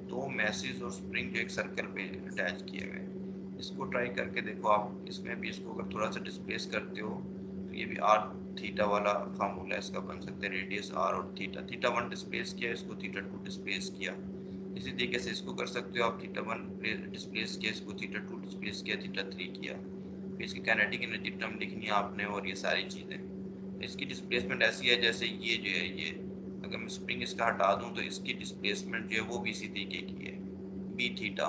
दो मैसेज और स्प्रिंग जो एक सर्कल पे अटैच किए हुए हैं, इसको ट्राई करके देखो आप। इसमें भी इसको अगर थोड़ा सा डिस्प्लेस करते हो तो ये भी आर थीटा वाला फार्मूला इसका बन सकता है। रेडियस आर और थीटा, थीटा 1 डिस्प्लेस किया, इसको थीटा 2 डिस्प्लेस किया। इसी तरीके से इसको कर सकते हो आप। थीटा 1 डिस्प्लेस किया, इसको थीटा 2 डिस्प्लेस किया, थीटा 3 किया। फिर इसकी काइनेटिक एनर्जी टर्म लिखनी है आपने और ये सारी चीज़ें। इसकी डिस्प्लेसमेंट ऐसी है जैसे ये जो है ये, अगर मैं स्प्रिंग इसका हटा दूं तो इसकी डिस्प्लेसमेंट जो है वो भी इसी तरीके की है, बी थीटा।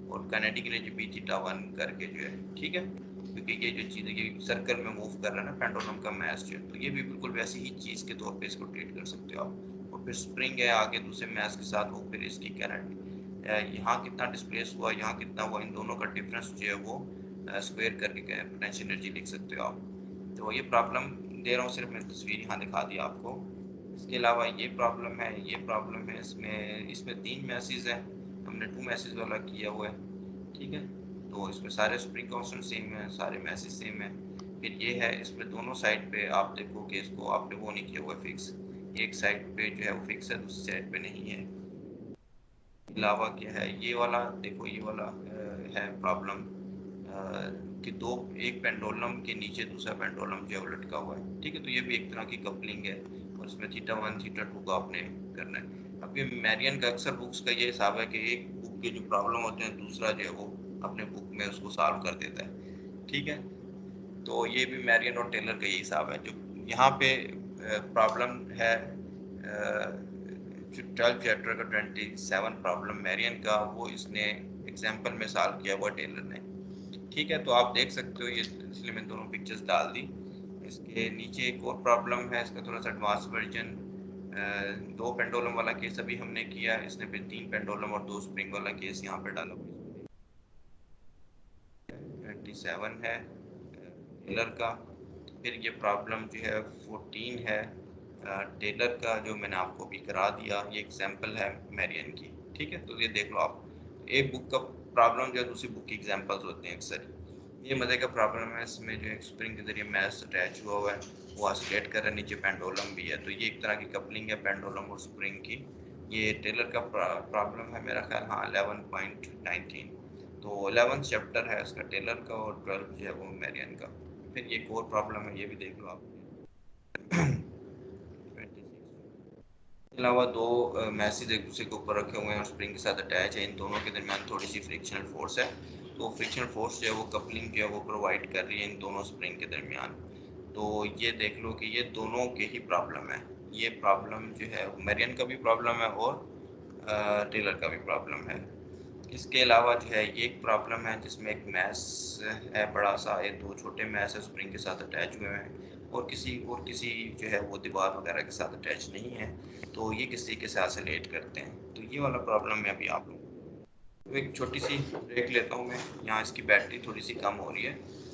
और काइनेटिक एनर्जी बी थीटा 1 करके जो है, ठीक है। क्योंकि ये जो चीज़ ये सर्कल में मूव कर रहा है ना पेंडुलम का मैस जो है, तो ये भी बिल्कुल वैसी ही चीज़ के तौर पे इसको ट्रीट कर सकते हो आप। और फिर स्प्रिंग है आगे दूसरे मैस के साथ, वो फिर इसकी काइनेटिक यहाँ कितना डिस्प्लेस हुआ, यहाँ कितना हुआ, इन दोनों का डिफरेंस जो है वो स्क्वायर करके पोटेंशियल एनर्जी लिख सकते हो आप। तो ये प्रॉब्लम दे रहा हूँ, सिर्फ मैं तस्वीर यहाँ दिखा दी आपको। इसके अलावा ये प्रॉब्लम है, ये प्रॉब्लम है। इसमें इसमें 3 मैसेज है, हमने 2 मैसेज वाला किया हुआ है, ठीक है। तो इसमें सारे स्प्रिंग कांस्टेंट सेम है, सारे मैसेज सेम है। फिर ये है, इसमें दोनों साइड पे आप देखो कि इसको आपने वो नहीं किया हुआ फिक्स, एक साइड पे जो है वो फिक्स है, दूसरी साइड पे नहीं है। अलावा क्या है, ये वाला देखो, ये वाला है प्रॉब्लम कि दो, एक पेंडुलम के नीचे दूसरा पेंडुलम जो है लटका हुआ है, ठीक है। तो ये भी एक तरह की कपलिंग है और इसमें थीटा 1 थीटा 2 का आपने करना है। अब ये मैरियन का अक्सर बुक्स का ये हिसाब है कि एक बुक के जो प्रॉब्लम होते हैं दूसरा जो है वो अपने बुक में उसको सॉल्व कर देता है, ठीक है। तो ये भी मैरियन और टेलर का ये हिसाब है। जो यहाँ पे प्रॉब्लम है 12 चैप्टर का 27 प्रॉब्लम मैरियन का, वो इसने एग्जाम्पल में सॉल्व किया हुआ टेलर ने, ठीक है। तो आप देख सकते हो ये, इसलिए मैंने दोनों पिक्चर्स डाल दी। इसके नीचे एक और प्रॉब्लम है, इसका थोड़ा सा एडवांस वर्जन। दो पेंडुलम वाला केस अभी हमने किया, इसने फिर 3 पेंडुलम और 2 स्प्रिंग वाला केस यहाँ पे डाला। 27 है टेलर का। फिर ये प्रॉब्लम जो है 14 है टेलर का, जो मैंने आपको भी करा दिया। ये एग्जाम्पल है मैरियन की, ठीक है। तो ये देख लो आप, एक बुक का प्रॉब्लम जो है दूसरी बुक की एग्जाम्पल्स होते हैं अक्सर। ये मजे का प्रॉब्लम है, इसमें जो एक स्प्रिंग के जरिए मैस अटैच हुआ हुआ है, वो ऑसिलेट कर रहा है, नीचे पेंडुलम भी है। तो ये एक तरह की कपलिंग है पेंडुलम और स्प्रिंग की। ये टेलर का प्रॉब्लम है मेरा ख्याल, हाँ 11.19। तो 11th चैप्टर है इसका टेलर का और 12 जो है वो मैरियन का। फिर ये एक और प्रॉब्लम है, ये भी देख लो आप। 26 के अलावा दो मैसेज एक दूसरे के ऊपर रखे हुए हैं और स्प्रिंग के साथ अटैच है, इन दोनों के दरमियान थोड़ी सी फ्रिक्शनल फोर्स है। तो फ्रिक्शनल फोर्स जो है वो कपलिंग जो है वो प्रोवाइड कर रही है इन दोनों स्प्रिंग के दरमियान। तो ये देख लो कि ये दोनों के ही प्रॉब्लम है। ये प्रॉब्लम जो है मैरियन का भी प्रॉब्लम है और टेलर का भी प्रॉब्लम है। इसके अलावा जो है ये एक प्रॉब्लम है जिसमें एक मैस है बड़ा सा, ये दो छोटे मैस है स्प्रिंग के साथ अटैच हुए हैं और किसी जो है वो दीवार वगैरह के साथ अटैच नहीं है। तो ये किस तरीके से आसिलेट करते हैं, तो ये वाला प्रॉब्लम मैं अभी आप लोगों को, तो एक छोटी सी ब्रेक लेता हूँ मैं। यहाँ इसकी बैटरी थोड़ी सी कम हो रही है,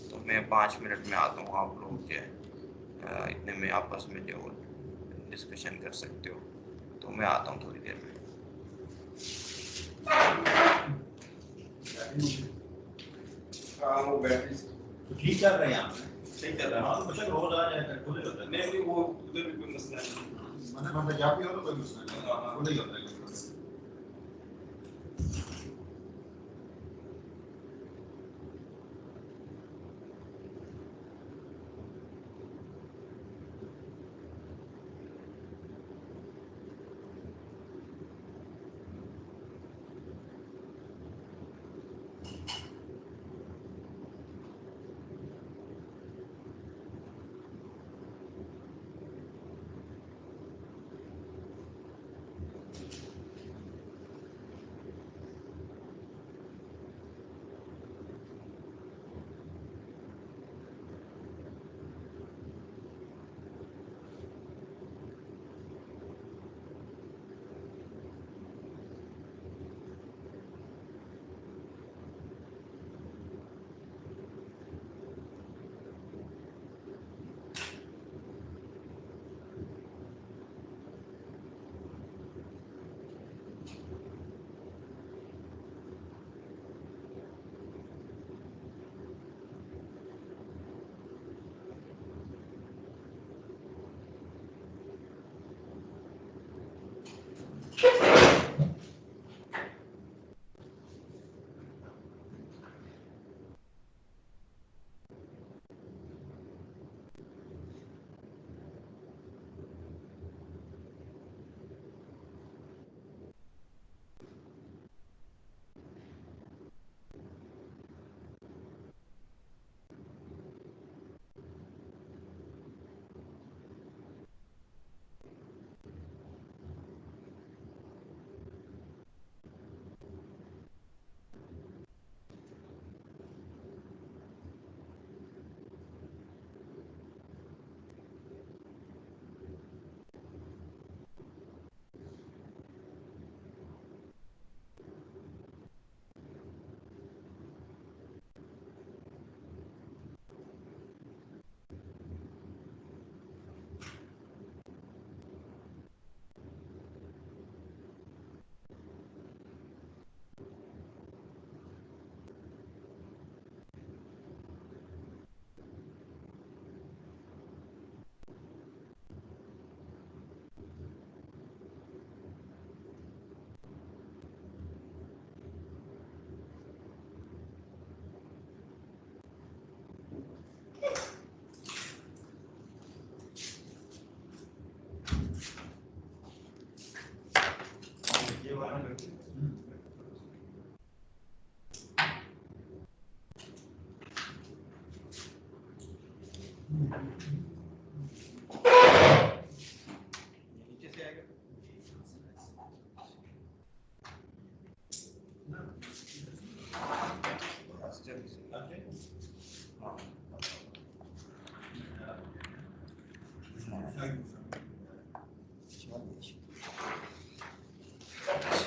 तो मैं 5 मिनट में आता हूँ। आप लोग जो है इतने में आपस में जो डिस्कशन कर सकते हो। तो मैं आता हूँ थोड़ी देर में। वो बैटरी तो ठीक चल रहा है, यहाँ सही चल रहा है। हाँ तो बच्चा रोज आ जाएगा, खुद ही होता है। नहीं वो उधर भी कोई मसला नहीं, मतलब जब भी हो तो कोई मसला नहीं, खुद ही होता है।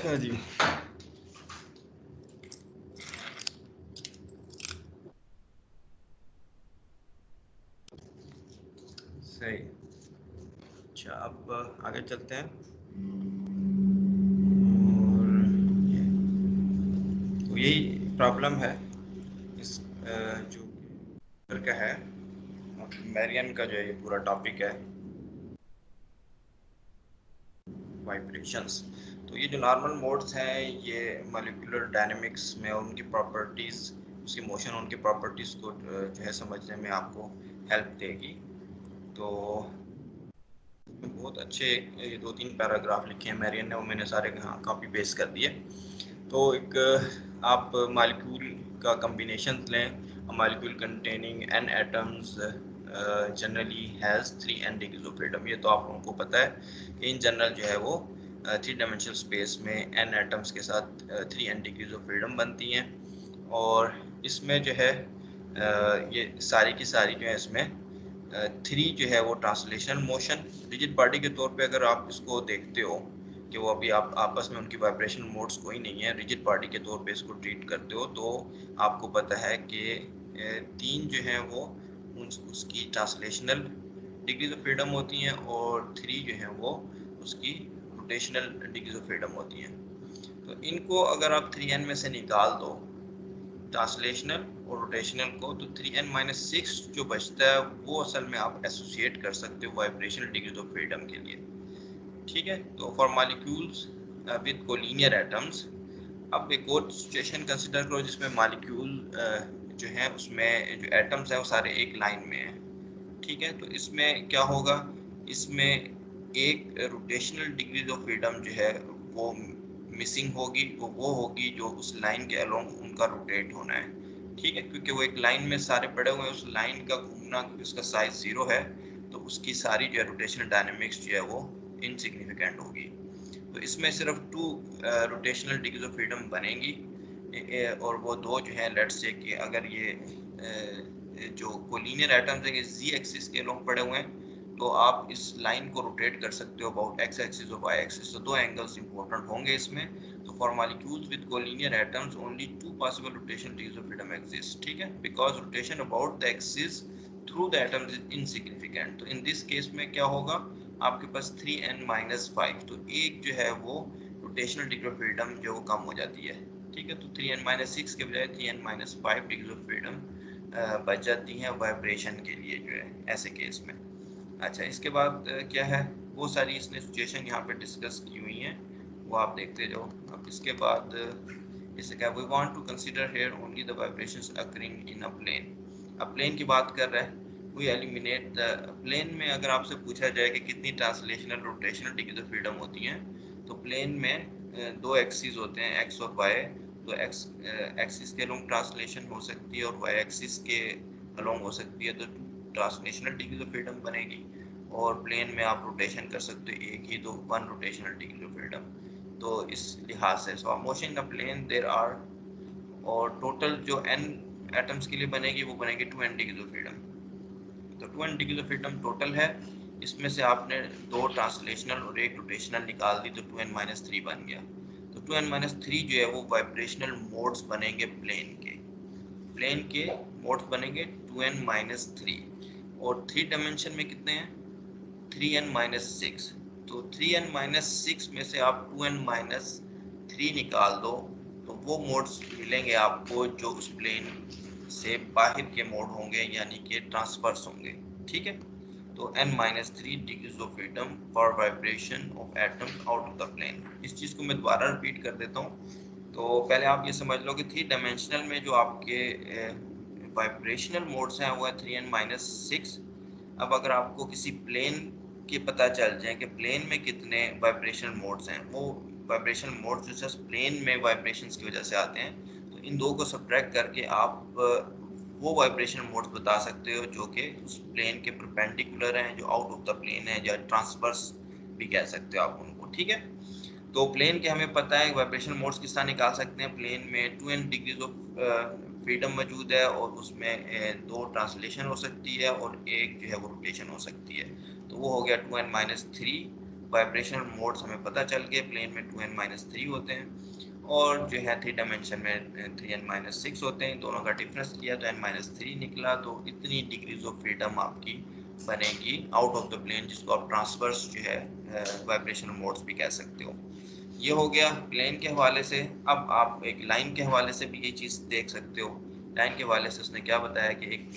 अच्छा जी, सही। अच्छा अब आगे चलते हैं। और तो यही प्रॉब्लम है इस जो का है, मैरियन का जो है ये पूरा टॉपिक है वाइब्रेशंस। तो ये जो नॉर्मल मोड्स हैं ये मॉलिक्यूलर डायनेमिक्स में और उनकी प्रॉपर्टीज़, उसकी मोशन, उनकी प्रॉपर्टीज़ को जो है समझने में आपको हेल्प देगी। तो बहुत अच्छे ये 2-3 पैराग्राफ लिखे हैं मैरियन ने, वो मैंने सारे यहाँ कॉपी पेस्ट कर दिए। तो एक आप मॉलिक्यूल का कम्बिनेशन लें, molecule containing n atoms generally has 3n degrees of freedom. ये तो आप लोगों को पता है कि इन जनरल जो है वो 3 डायमेंशनल स्पेस में n एटम्स के साथ 3n डिग्रीज ऑफ फ्रीडम बनती हैं। और इसमें जो है ये सारी की सारी जो है इसमें 3 जो है वो ट्रांसलेशनल मोशन, रिजिड बॉडी के तौर पे अगर आप इसको देखते हो कि वो अभी आप आपस में उनकी वाइब्रेशनल मोड्स कोई नहीं है, रिजिड बॉडी के तौर पे इसको ट्रीट करते हो, तो आपको पता है कि 3 जो है वो उसकी ट्रांसलेशनल डिग्रीज ऑफ फ्रीडम होती हैं और 3 जो है वो उसकी रोटेशनल डिग्रीज ऑफ फ्रीडम होती हैं। तो इनको अगर आप 3n में से निकाल दो, ट्रांसलेशनल और रोटेशनल को, तो 3n-6 जो बचता है वो असल में आप एसोसिएट कर सकते हो वाइब्रेशनल डिग्रीज ऑफ फ्रीडम के लिए। ठीक है, तो for molecules with collinear atoms, अब एक और सिचुएशन कंसिडर करो जिसमें मॉलिक्यूल जो है उसमें जो एटम्स हैं वो सारे एक लाइन में हैं। ठीक है, तो इसमें क्या होगा, इसमें एक रोटेशनल डिग्री ऑफ फ्रीडम जो है वो मिसिंग होगी, वो होगी जो उस लाइन के अलोंग उनका रोटेट होना है। ठीक है, क्योंकि वो एक लाइन में सारे पड़े हुए हैं, उस लाइन का घूमना, उसका साइज 0 है, तो उसकी सारी जो है रोटेशनल डायनेमिक्स जो है वो इनसिग्निफिकेंट होगी। तो इसमें सिर्फ 2 रोटेशनल डिग्रीज ऑफ फ्रीडम बनेंगी, और वो दो जो है, लेट्स से कि अगर ये जो कोलिनियर एटम्स है जी एक्सिस के अलोंग पड़े हुए हैं, तो आप इस लाइन को रोटेट कर सकते हो अबाउट एक्स एक्सिस और वाई एक्सिस। तो दो एंगल्स इंपॉर्टेंट होंगे इसमें। तो for molecules with collinear atoms only 2 possible rotational degrees of freedom exist. ठीक है, because rotation about the axis through the atoms is insignificant. तो इन दिस केस में क्या होगा, आपके पास 3n-5, तो एक जो है वो रोटेशनल डिग्री ऑफ फ्रीडम जो कम हो जाती है। ठीक है, तो 3n-6 के बजाय 3n-5 डिग्री ऑफ फ्रीडम बच जाती हैं वाइब्रेशन के लिए जो है ऐसे केस में। अच्छा, इसके बाद क्या है, वो सारी इसने सिचुएशन यहाँ पे डिस्कस की हुई हैं, वो आप देखते जाओ। अब इसके बाद इसे क्या, we want to consider here only the vibrations occurring in a plane. अब प्लेन की बात कर रहा है, वी एलिमिनेट द प्लेन में। अगर आपसे पूछा जाए कि कितनी translational rotational degree of freedom होती हैं, तो प्लेन में दो एक्सिस होते हैं, एक्स और वाई। तो एक्स एक्सिस के अलोंग ट्रांसलेशन हो सकती है और वाई एक्सिस के अलोंग हो सकती है, तो ट्रांसलेशनल डिग्री ऑफ फ्रीडम बनेगी। और प्लेन में आप रोटेशन कर सकते हो एक ही, तो 1 रोटेशनल डिग्री ऑफ फ्रीडम। तो इस लिहाज से so motion in the plane there are, और टोटल जो n एटम्स के लिए बनेगी वो बनेगी 2n डिग्री ऑफ फ्रीडम। तो 2n degree of freedom total है, इसमें से आपने 2 ट्रांसलेशनल और 1 रोटेशनल निकाल दी, तो 2n-3 बन गया। तो 2n-3 जो है वो वाइब्रेशनल मोड्स बनेंगे प्लेन के मोड्स बनेंगे 2n-3, और 3 डायमेंशन में कितने हैं, 3n-6। तो 3n-6 में से आप 2n-3 निकाल दो, तो वो मोड्स मिलेंगे आपको जो उस प्लेन से बाहर के मोड होंगे, यानी कि ट्रांसवर्स होंगे। ठीक है, तो n-3 degrees of freedom for vibration of atoms out of the plane. इस चीज़ को मैं दोबारा रिपीट कर देता हूँ। तो पहले आप ये समझ लो कि 3 डायमेंशनल में जो आपके वाइब्रेशनल मोड्स हैं वो है 3n-6। अब अगर आपको किसी प्लेन के पता चल जाए कि प्लेन में कितने वाइब्रेशनल मोड्स हैं, वो वाइब्रेशनल मोड्स जो जस्ट प्लेन में वाइब्रेशंस की वजह से आते हैं, तो इन दो को सब्ट्रैक्ट करके आप वो वाइब्रेशनल मोड्स बता सकते हो जो कि उस प्लेन के परपेंडिकुलर हैं, जो आउट ऑफ द प्लेन है, या ट्रांसवर्स भी कह सकते हो आप उनको। ठीक है, तो प्लेन के हमें पता है वाइब्रेशनल मोड्स किस तरह निकाल सकते हैं। प्लेन में 2n डिग्रीज ऑफ फ्रीडम मौजूद है, और उसमें 2 ट्रांसलेशन हो सकती है और एक जो है वो रोटेशन हो सकती है। तो वो हो गया 2n-3 वाइब्रेशनल मोड्स हमें पता चल गए। प्लेन में 2n-3 होते हैं, और जो है 3 डायमेंशन में 3n-6 होते हैं। दोनों का डिफरेंस किया तो n-3 निकला। तो इतनी डिग्रीज ऑफ फ्रीडम आपकी बनेगी आउट ऑफ द प्लेन, जिसको आप ट्रांसवर्स जो है वाइब्रेशनल मोड्स भी कह सकते हो। ये हो गया प्लेन के हवाले से। अब आप एक लाइन के हवाले से भी ये चीज़ देख सकते हो। लाइन के हवाले से उसने क्या बताया कि एक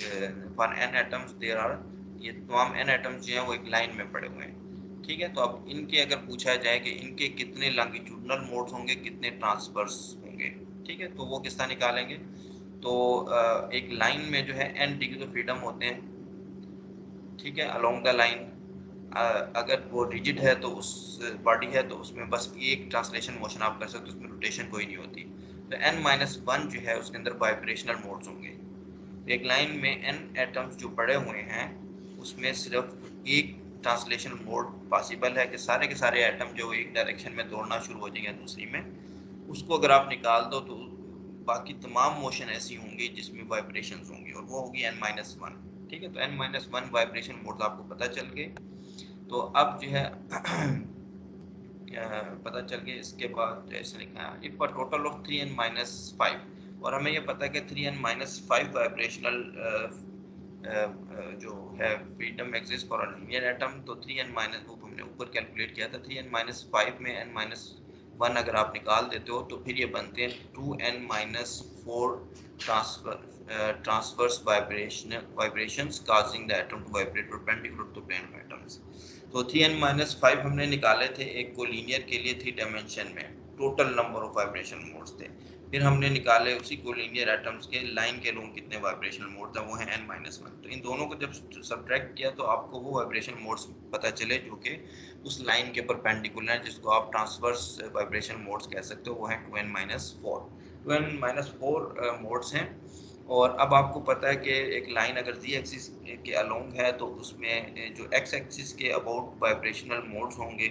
for n atoms there are, ये तमाम n एटम्स जो हैं वो एक लाइन में पड़े हुए हैं। ठीक है, तो अब इनके अगर पूछा जाए कि इनके कितने लॉन्गिट्यूडनल मोड्स होंगे, कितने ट्रांसवर्स होंगे, ठीक है, तो वो किस तरह निकालेंगे। तो एक लाइन में जो है n डिग्री ऑफ फ्रीडम होते हैं। ठीक है, अलोंग द लाइन अगर वो रिजिड है तो उस बॉडी है तो उसमें बस एक ट्रांसलेशन मोशन आप कर सकते हो, उसमें रोटेशन कोई नहीं होती। तो n-1 जो है उसके अंदर वाइब्रेशनल मोड्स होंगे। एक लाइन में n एटम्स जो पड़े हुए हैं उसमें सिर्फ एक ट्रांसलेशन मोड पॉसिबल है कि सारे के सारे एटम जो एक डायरेक्शन में दौड़ना शुरू हो जाएंगे दूसरी में, उसको अगर आप निकाल दो तो बाकी तमाम मोशन ऐसी होंगी जिसमें वाइब्रेशंस होंगी, और वो होगी n-1। ठीक है, तो n-1 वाइब्रेशन मोड्स आपको पता चल गए। तो अब जो है पता चल गया। इसके बाद ऐसे लिखा है if a total of 3n-5, और हमें ये पता है कि 3n-5 वाइब्रेशनल जो है freedom exist for a linear atom. तो 3n- वो हमने ऊपर कैलकुलेट किया था 3n-5 में n-1 अगर आप निकाल देते हो तो फिर ये बनते हैं 2n-4 transverse vibrations causing the atom to vibrate perpendicular to plane of atoms। तो 3n-5 हमने निकाले थे एक कोलिनियर के लिए 3 डायमेंशन में, total number of vibration modes थे। फिर हमने निकाले उसी कोलिनियर एटम्स के लाइन के लोग कितने वाइब्रेशनल मोड था, वो है n-1। तो इन दोनों को जब सब्ट्रैक्ट किया तो आपको वो वाइब्रेशन मोड्स पता चले जो कि उस लाइन के परपेंडिकुलर है, जिसको आप ट्रांसवर्स वाइब्रेशन मोड्स कह सकते हो, वो है 2n-4। 2n-4 मोड्स हैं। और अब आपको पता है कि एक लाइन अगर z एक्सिस के अलोंग है तो उसमें जो x एक्सिस के अबाउट वाइब्रेशनल मोड्स होंगे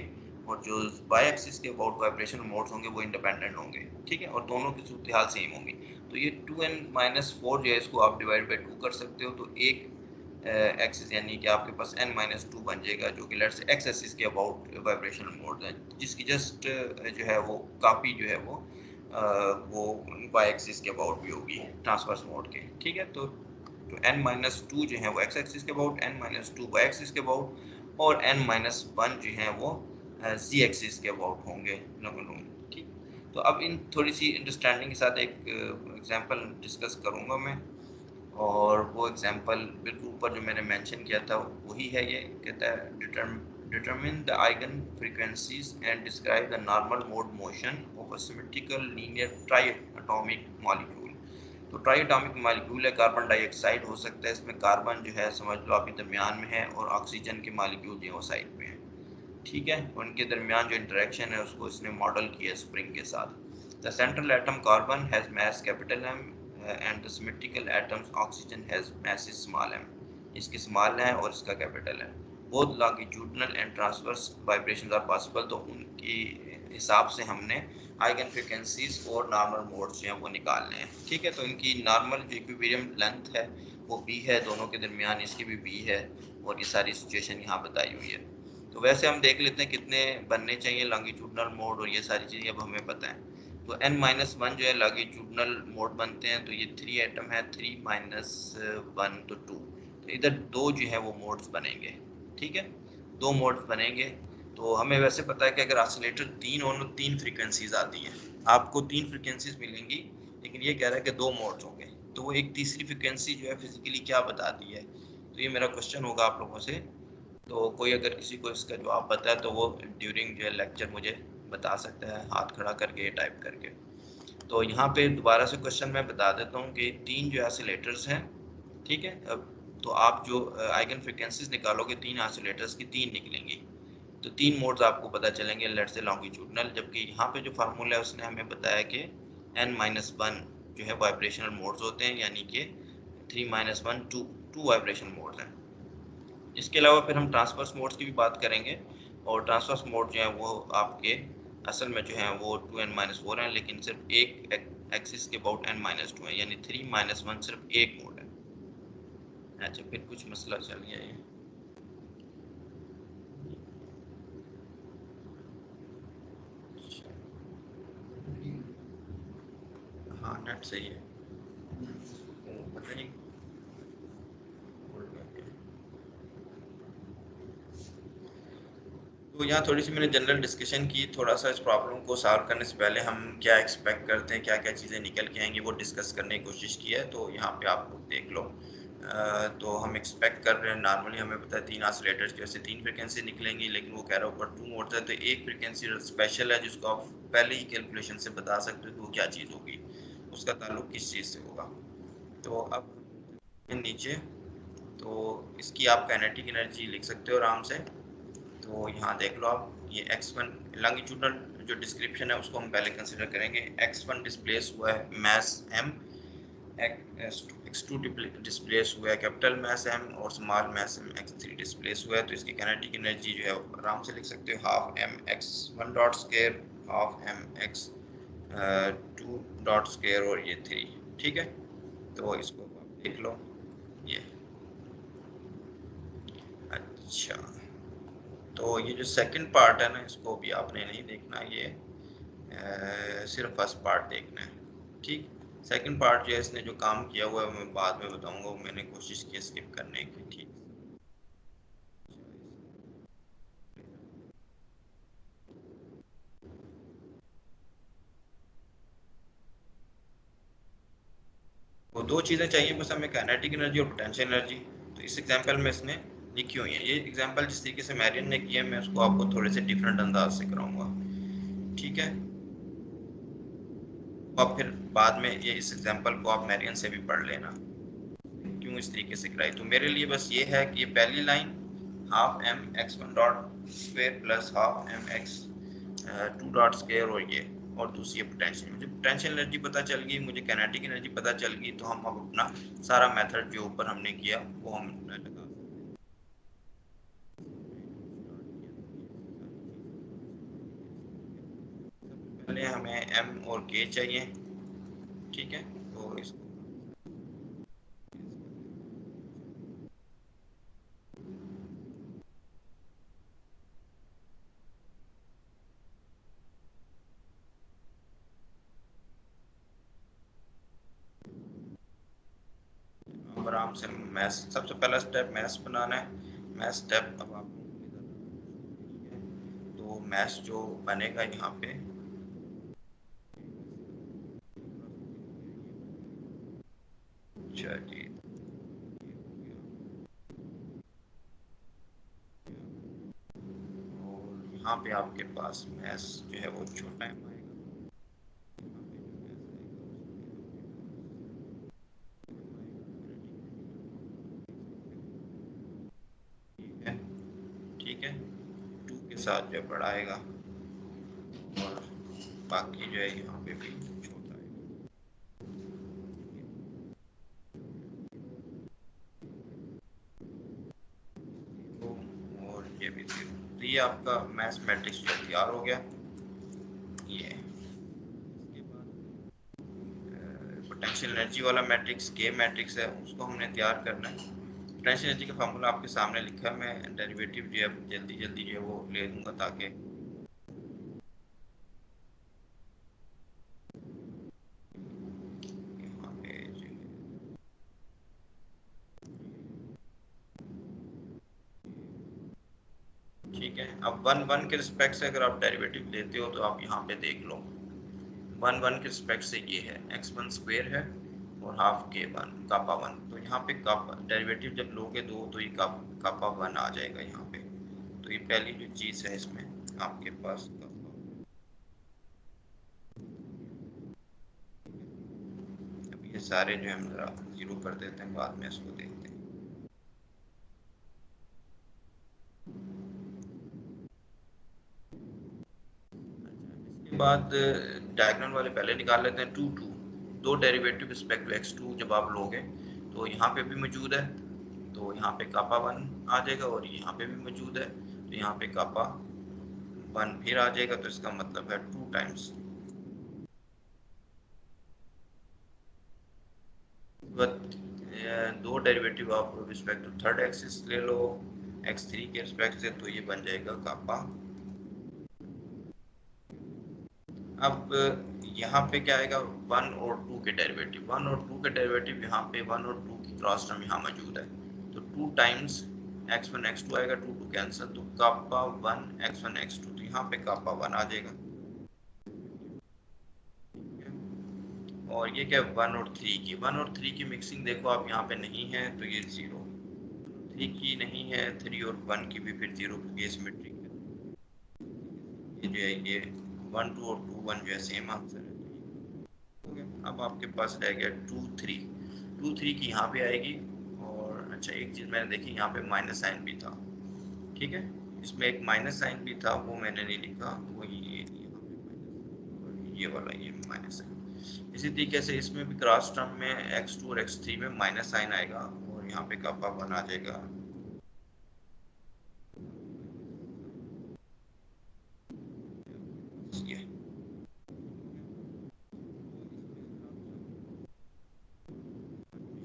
और जो y एक्सिस के अबाउट वाइब्रेशनल मोड्स होंगे वो इंडिपेंडेंट होंगे, ठीक है, और दोनों की सूरत हाल सेम होंगी। तो ये 2n-4 जो है इसको आप डिवाइड बाई 2 कर सकते हो, तो एक एक्सिस यानी कि आपके पास n-2 बन जाएगा जो कि लेट्स से x एक्सिस के अबाउट वाइब्रेशनल मोड है, जिसकी जस्ट जो है वो कापी जो है वो y एक्सिस के अबाउट भी होगी ट्रांसवर्स मोड के, ठीक है। तो n-2 जो है वो x एक्सिस के अबाउट, n-2 y एक्सिस के अबाउट और n-1 जो है वो z एक्सिस के अबाउट होंगे, ठीक। तो अब इन थोड़ी सी अंडरस्टैंडिंग के साथ एक एग्जांपल डिस्कस करूंगा मैं, और वो एग्जांपल बिल्कुल ऊपर जो मैंने मेंशन किया था वही है। ये कहता है determine the eigen frequencies and describe the normal mode motion of a symmetrical linear triatomic molecule। तो ट्राइएटॉमिक मॉलिक्यूल है, कार्बन डाइऑक्साइड हो सकता है, इसमें कार्बन जो है समझ लो आपके दरमियान में है और ऑक्सीजन के मॉलिक्यूल जो है वो साइड में है, ठीक है। उनके दरमियान जो इंटरेक्शन है उसको इसने मॉडल किया स्प्रिंग के साथ। The central atom carbon has mass capital M and the symmetrical atoms oxygen has mass small m। इसकी स्मॉल है और इसका कैपिटल है। both longitudinal and transverse vibrations are possible। तो उनकी हिसाब से हमने आइगन फ्रीक्वेंसीज और नॉर्मल मोड्स जो हैं वो निकालने हैं, ठीक है। तो इनकी नॉर्मल जो इक्विलिब्रियम लेंथ है वो b है, दोनों के दरमियान इसकी भी b है, और ये सारी सिचुएशन यहाँ बताई हुई है। तो वैसे हम देख लेते हैं कितने बनने चाहिए लॉन्गिट्यूडनल मोड और ये सारी चीज़ें अब हमें पता है। तो n-1 जो है लॉन्गिट्यूडनल मोड बनते हैं, तो ये 3 एटम है, 3-1 तो 2, तो इधर 2 जो है वो मोड्स बनेंगे, ठीक है, 2 मोड्स बनेंगे। तो हमें वैसे पता है कि अगर ऑसिलेटर 3 हो तो 3 फ्रीक्वेंसीज आती हैं, आपको 3 फ्रीक्वेंसीज मिलेंगी, लेकिन ये कह रहा है कि 2 मोड्स होंगे, तो वो एक तीसरी फ्रीक्वेंसी जो है फिजिकली क्या बताती है, तो ये मेरा क्वेश्चन होगा आप लोगों से। तो कोई अगर किसी को इसका जवाब पता है तो वो ड्यूरिंग जो है लेक्चर मुझे बता सकता है, हाथ खड़ा करके टाइप करके। तो यहाँ पे दोबारा से क्वेश्चन मैं बता देता हूँ कि 3 जो ऑसिलेटर्स हैं, ठीक है। अब तो आप जो आइगन फ्रीक्वेंसीज निकालोगे 3 ऑसिलेटर्स की 3 निकलेंगी, तो 3 मोड्स आपको पता चलेंगे लेट्स से लॉन्गिट्यूडनल, जबकि यहाँ पे जो फार्मूला है उसने हमें बताया कि n-1 जो है वाइब्रेशनल मोड्स होते हैं, यानी कि 3-1 2 वाइब्रेशन मोड्स हैं। इसके अलावा फिर हम ट्रांसवर्स मोड्स की भी बात करेंगे, और ट्रांसवर्स मोड जो है वो आपके असल में जो है वो 2n-4 हैं, लेकिन सिर्फ एक एक्सिस के अबाउट n-2 है, यानी 3-1 सिर्फ एक मोड है। अच्छा, फिर कुछ मसला चल गया ये, हाँ नेट सही है, पता नहीं। तो यहाँ थोड़ी सी मैंने जनरल डिस्कशन की, थोड़ा सा इस प्रॉब्लम को सॉल्व करने से पहले हम क्या एक्सपेक्ट करते हैं, क्या क्या चीज़ें निकल के आएंगी वो डिस्कस करने की कोशिश की है। तो यहाँ पे आप लोग देख लो। तो हम एक्सपेक्ट कर रहे हैं, नॉर्मली हमें पता है 3 ऑसिलेटर्स जैसे 3 फ्रिक्वेंसी निकलेंगी, लेकिन वो कह रहा है ऊपर 2 मोड्स है, तो एक फ्रिक्वेंसी स्पेशल है जिसको आप पहले ही कैलकुलेशन से बता सकते हो कि वो क्या चीज़ होगी, उसका ताल्लुक किस चीज़ से होगा। तो अब नीचे तो इसकी आप काइनेटिक एनर्जी लिख सकते हो आराम से। तो यहाँ देख लो आप, ये x1 लॉन्गिट्यूडनल जो डिस्क्रिप्शन है उसको हम पहले कंसिडर करेंगे। x1 डिस्प्लेस हुआ है मास m, x2 डिस्प्लेस हुआ है कैपिटल मास m, और small mass m x3 displace हुआ है। तो इसकी काइनेटिक एनर्जी जो है आराम से लिख सकते हो, half m x1 dot square, half m x2 dot square, और ये 3, ठीक है। तो इसको देख लो ये। अच्छा, तो ये जो सेकंड पार्ट है ना, इसको भी आपने नहीं देखना, ये सिर्फ फर्स्ट पार्ट देखना है, ठीक। सेकंड पार्ट जो है इसने जो काम किया हुआ है मैं बाद में बताऊंगा, मैंने कोशिश की स्किप करने की, ठीक। दो चीज़ें चाहिए बस हमें, काइनेटिक एनर्जी और पोटेंशियल एनर्जी। तो इस एग्जांपल में इसने लिखी हुई है। ये एग्जांपल जिस तरीके से मैरियन ने किया, मैं उसको आपको थोड़े से डिफरेंट अंदाज से कराऊंगा, ठीक है। और फिर बाद में ये इस एग्जांपल को आप मैरियन से भी पढ़ लेना क्यों इस तरीके से कराई। तो मेरे लिए बस ये है कि ये पहली line half M X one dot square plus half M X two dot square, और दूसरी पोटेंशियल, मुझे पोटेंशियल एनर्जी पता चल गई, मुझे काइनेटिक एनर्जी पता चल गई। तो हम अब अपना सारा मेथड जो ऊपर हमने किया वो हम लगा, पहले हमें एम और के चाहिए, ठीक है। तो इसको आराम से मैथ, सबसे पहला स्टेप मैथ बनाना है। मैथ स्टेप अब आप, तो मैथ जो बनेगा यहाँ पे, अच्छा जी, और यहाँ पे आपके पास मैथ जो है वो छोटा है, ठीक है, ठीक है, टू के साथ जो बढ़ाएगा, और बाकी जो है यहाँ पे भी छोटा है, तो और ये भी जीरो। तो ये आपका मैथमेटिक्स जो तैयार हो गया। ये इसके बाद पोटेंशियल एनर्जी वाला मैट्रिक्स के मैट्रिक्स है, उसको हमने तैयार करना है। पोटेंशियल एनर्जी का फार्मूला आपके सामने लिखा है, मैं डेरिवेटिव जो है जल्दी जल्दी जो है वो ले लूँगा ताकि यहाँ पे जो है, ठीक है। अब वन वन के रिस्पेक्ट से अगर आप डेरिवेटिव लेते हो तो आप यहाँ पे देख लो, वन वन के रिस्पेक्ट से ये है एक्स वन स्क्वेयर है और हाफ के वन कापा वन। तो यहाँ पे कापा डेरिवेटिव जब लोगे दो तो ये कापा वन आ जाएगा यहाँ पे। तो ये पहली जो चीज़ है इसमें आपके पास अब ये सारे जो है हम जरा जीरो कर देते हैं, बाद में इसको देखते हैं। इसके बाद डायगोनल वाले पहले निकाल लेते हैं, टू टू, दो derivative respect to X two जब आप लोगे तो यहाँ पे भी मौजूद है, तो यहाँ पे कापा वन आ जाएगा, और यहाँ पे भी मौजूद है तो यहाँ पे कापा वन फिर आ जाएगा। तो इसका मतलब है टू टाइम्स, दो डेरिवेटिव आप रिस्पेक्ट टू थर्ड एक्सिस ले लो एक्स थ्री के रिस्पेक्ट से, तो ये बन जाएगा कापा। अब यहाँ पे क्या आएगा, वन और टू के डेरिवेटिव, वन और टू के डेरिवेटिव यहाँ पे, वन और टू की क्रॉस टर्म यहाँ मौजूद है, तो two times x one x two आएगा, टू टू कैंसिल, तो kappa one x one x two, तो यहाँ पे कापा वन आ जाएगा। और ये क्या, वन और थ्री की, वन और थ्री की मिक्सिंग देखो आप यहाँ पे नहीं है तो ये जीरो, थ्री की नहीं है, थ्री और वन की भी फिर जीरो, क्योंकि ये सिमेट्रिक है। ये जो है ये वन टू और टू वन जो है सेम आंसर है। हो गया। अब आपके पास रह गया टू थ्री, टू थ्री की यहाँ पे आएगी। और अच्छा एक चीज़ मैंने देखी, यहाँ पे माइनस साइन भी था, ठीक है, इसमें एक माइनस साइन भी था, वो मैंने नहीं लिखा, वो ये यहाँ पे माइनस, और ये वाला ये माइनस साइन। इसी तरीके से इसमें भी क्रॉस टर्म में एक्स टू और एक्स थ्री में माइनस साइन आएगा, और यहाँ पे कापा वन आ जाएगा। ये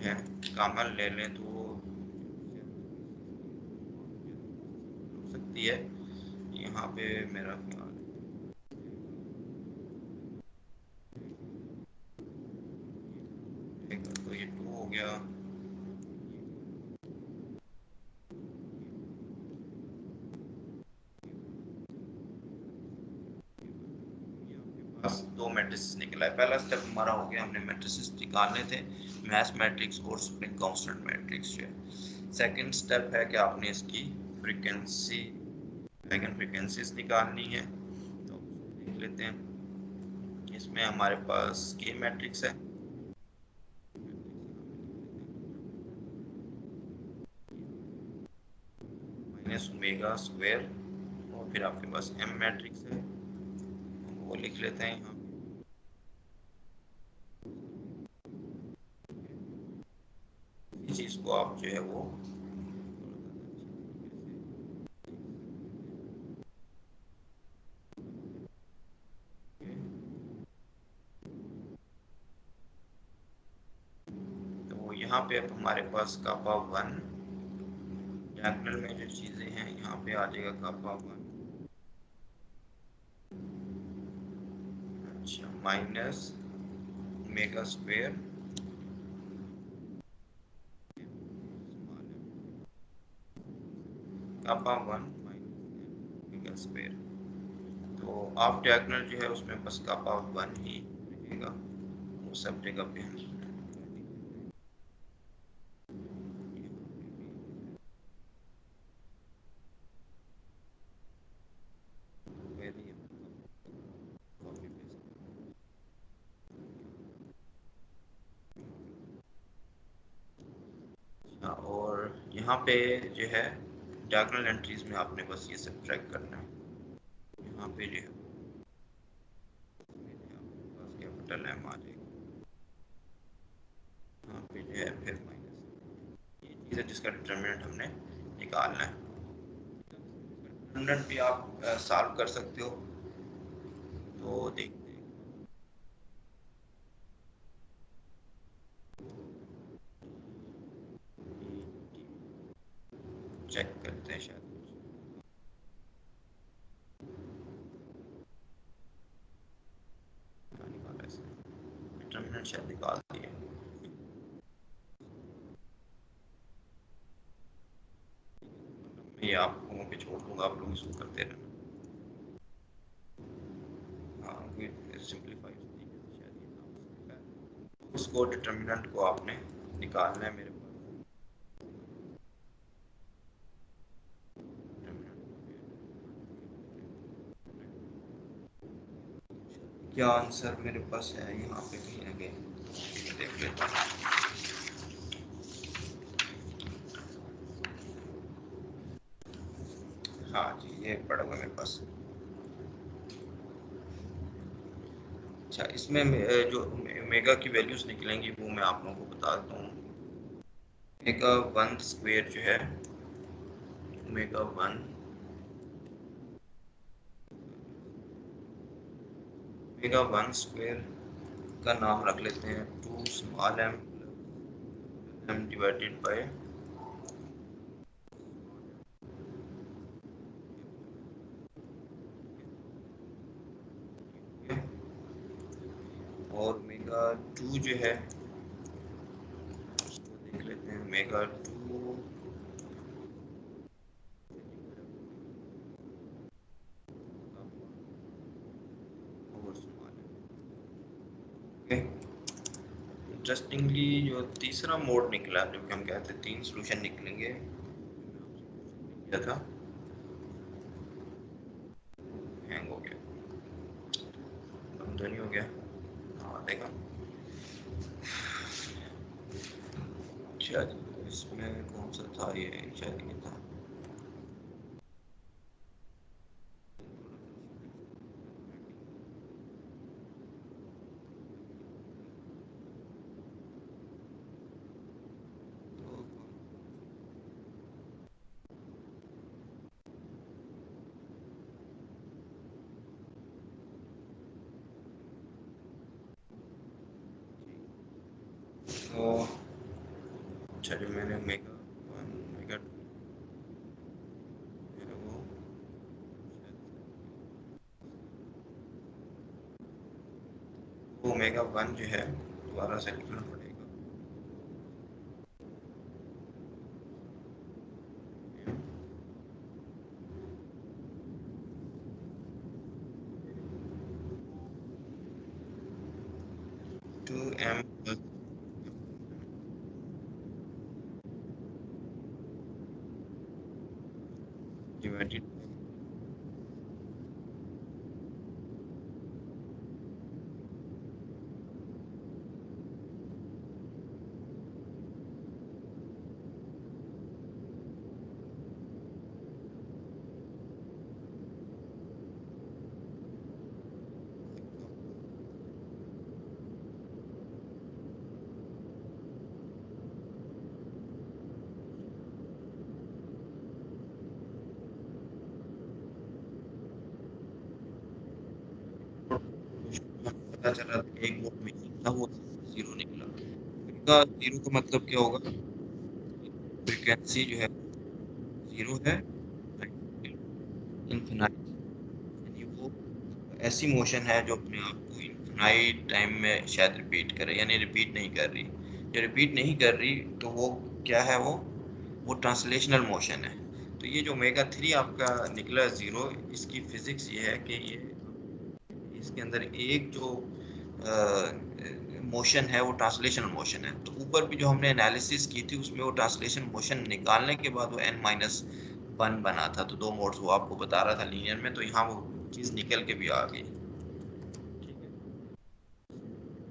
है, कामल ले लें तो हो सकती है, यहाँ पे मेरा ख्याल है तो ये टू हो गया। बस दो मैट्रिसेस निकला है। पहला स्टेप हमारा हो गया, हमने मैट्रिसेस निकालने थे, मैथ मैट्रिक्स और स्प्रिंग कांस्टेंट मैट्रिक्स जो है। सेकंड स्टेप है कि आपने इसकी फ्रीक्वेंसी, आइगन फ्रीक्वेंसीज निकालनी है। तो देख लेते हैं, इसमें हमारे पास के मैट्रिक्स है, माइनस ओमेगा स्क्वायर, और फिर आपके पास एम मैट्रिक्स है, वो लिख लेते हैं यहाँ। इस चीज को आप जो है वो तो यहाँ पे अब हमारे पास कापा 1 डायगोनल में जो चीजें हैं यहाँ पे आ जाएगा कापा 1, अच्छा, minus omega square kappa 1 minus omega square. तो ऑफ डायगोनल जो है उसमें बस कापा 1 ही रहेगा, वो सब जगह पे हम और यहाँ पे जो है डायगोनल एंट्रीज में आपने बस ये सब्ट्रैक्ट करना है। यहाँ पे जो है कैपिटल एम आ जाएगा, यहाँ पे जो है फिर माइनस, ये चीज़ है जिसका डिटरमिनेंट हमने निकालना है। डिटरमिनेंट भी आप सॉल्व कर सकते हो, तो देखते हैं, चेक करते हैं, शायद निकाला इसने, डिटरमिनेंट शायद निकाल दिए। ये आपको पे छोड़ दूंगा, आप लोग इसको करते रहना। हाँ, सिंपलीफाई शायद ये नाम है। इसको डिटरमिनेंट को आपने निकालना है। मेरे पास क्या आंसर मेरे पास है यहाँ पे कहीं ना कहीं, देख लेता हूँ। हाँ जी, ये पड़ा हुआ मेरे पास। अच्छा, इसमें जो ओमेगा की वैल्यूज निकलेंगी वो मैं आप लोगों को बता देता हूँ। ओमेगा 1 स्क्वायर जो है, ओमेगा 1, ओमेगा 1 स्क्वायर का नाम रख लेते हैं 2 small M M divided by और ओमेगा 2 जो है उसको देख लेते हैं, ओमेगा 2 और स्मॉल एम। इंटरेस्टिंगली जो तीसरा मोड निकला, जो कि हम कहते हैं 3 सॉल्यूशन निकलेंगे, क्या था, हैंग हो गया, बंद नहीं हो गया। हाँ देखा, अच्छा इसमें कौन सा था, ये शायद ये था। तो अच्छा, जो मैंने ओमेगा 1 ओमेगा 2 है वो ओमेगा 1 जो है दोबारा से लिखना पड़ेगा, ज्योमेट्री पता चला था एक वोट में था वो जीरो निकला। इनका जीरो का मतलब क्या होगा? फ्रीक्वेंसी जो है जीरो है, इनफिनाइट, यानी वो ऐसी मोशन है जो अपने आप को इनफिनाइट टाइम में शायद रिपीट करे, यानी रिपीट नहीं कर रही। जो रिपीट नहीं कर रही तो वो क्या है? वो ट्रांसलेशनल मोशन है। तो ये जो ओमेगा 3 आपका निकला जीरो, इसकी फिजिक्स ये है कि ये इसके अंदर एक जो मोशन है वो ट्रांसलेशनल मोशन है। तो ऊपर भी जो हमने एनालिसिस की थी उसमें वो ट्रांसलेशन मोशन निकालने के बाद वो n-1 बना था, तो दो मोड्स वो आपको बता रहा था लीनियर में, तो यहाँ वो चीज़ निकल के भी आ गई।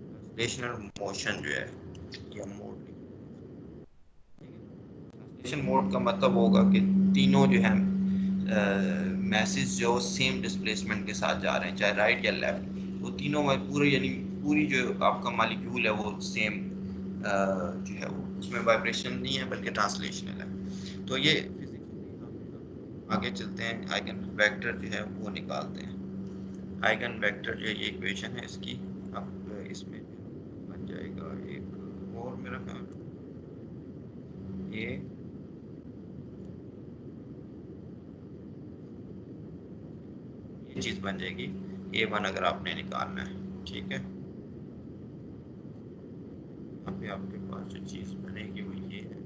ट्रांसलेशनल मोशन जो है या मोड, ट्रांसलेशन मोड का मतलब होगा कि तीनों जो है मैसेज जो सेम डिस्प्लेसमेंट के साथ जा रहे हैं, चाहे राइट या लेफ्ट, वो तीनों में पूरे, यानी पूरी जो आपका मॉलिक्यूल है वो सेम जो है वो उसमें वाइब्रेशन नहीं है बल्कि ट्रांसलेशनल है। तो ये आगे चलते हैं, आइगन वेक्टर जो है वो निकालते हैं। आइगन वेक्टर जो है ये इक्वेशन है इसकी, अब इसमें बन जाएगा एक और मेरा ख्याल ये चीज़ बन जाएगी A1 अगर आपने निकालना है, ठीक है। अभी आपके पास जो चीज़ बनेगी वो ये है।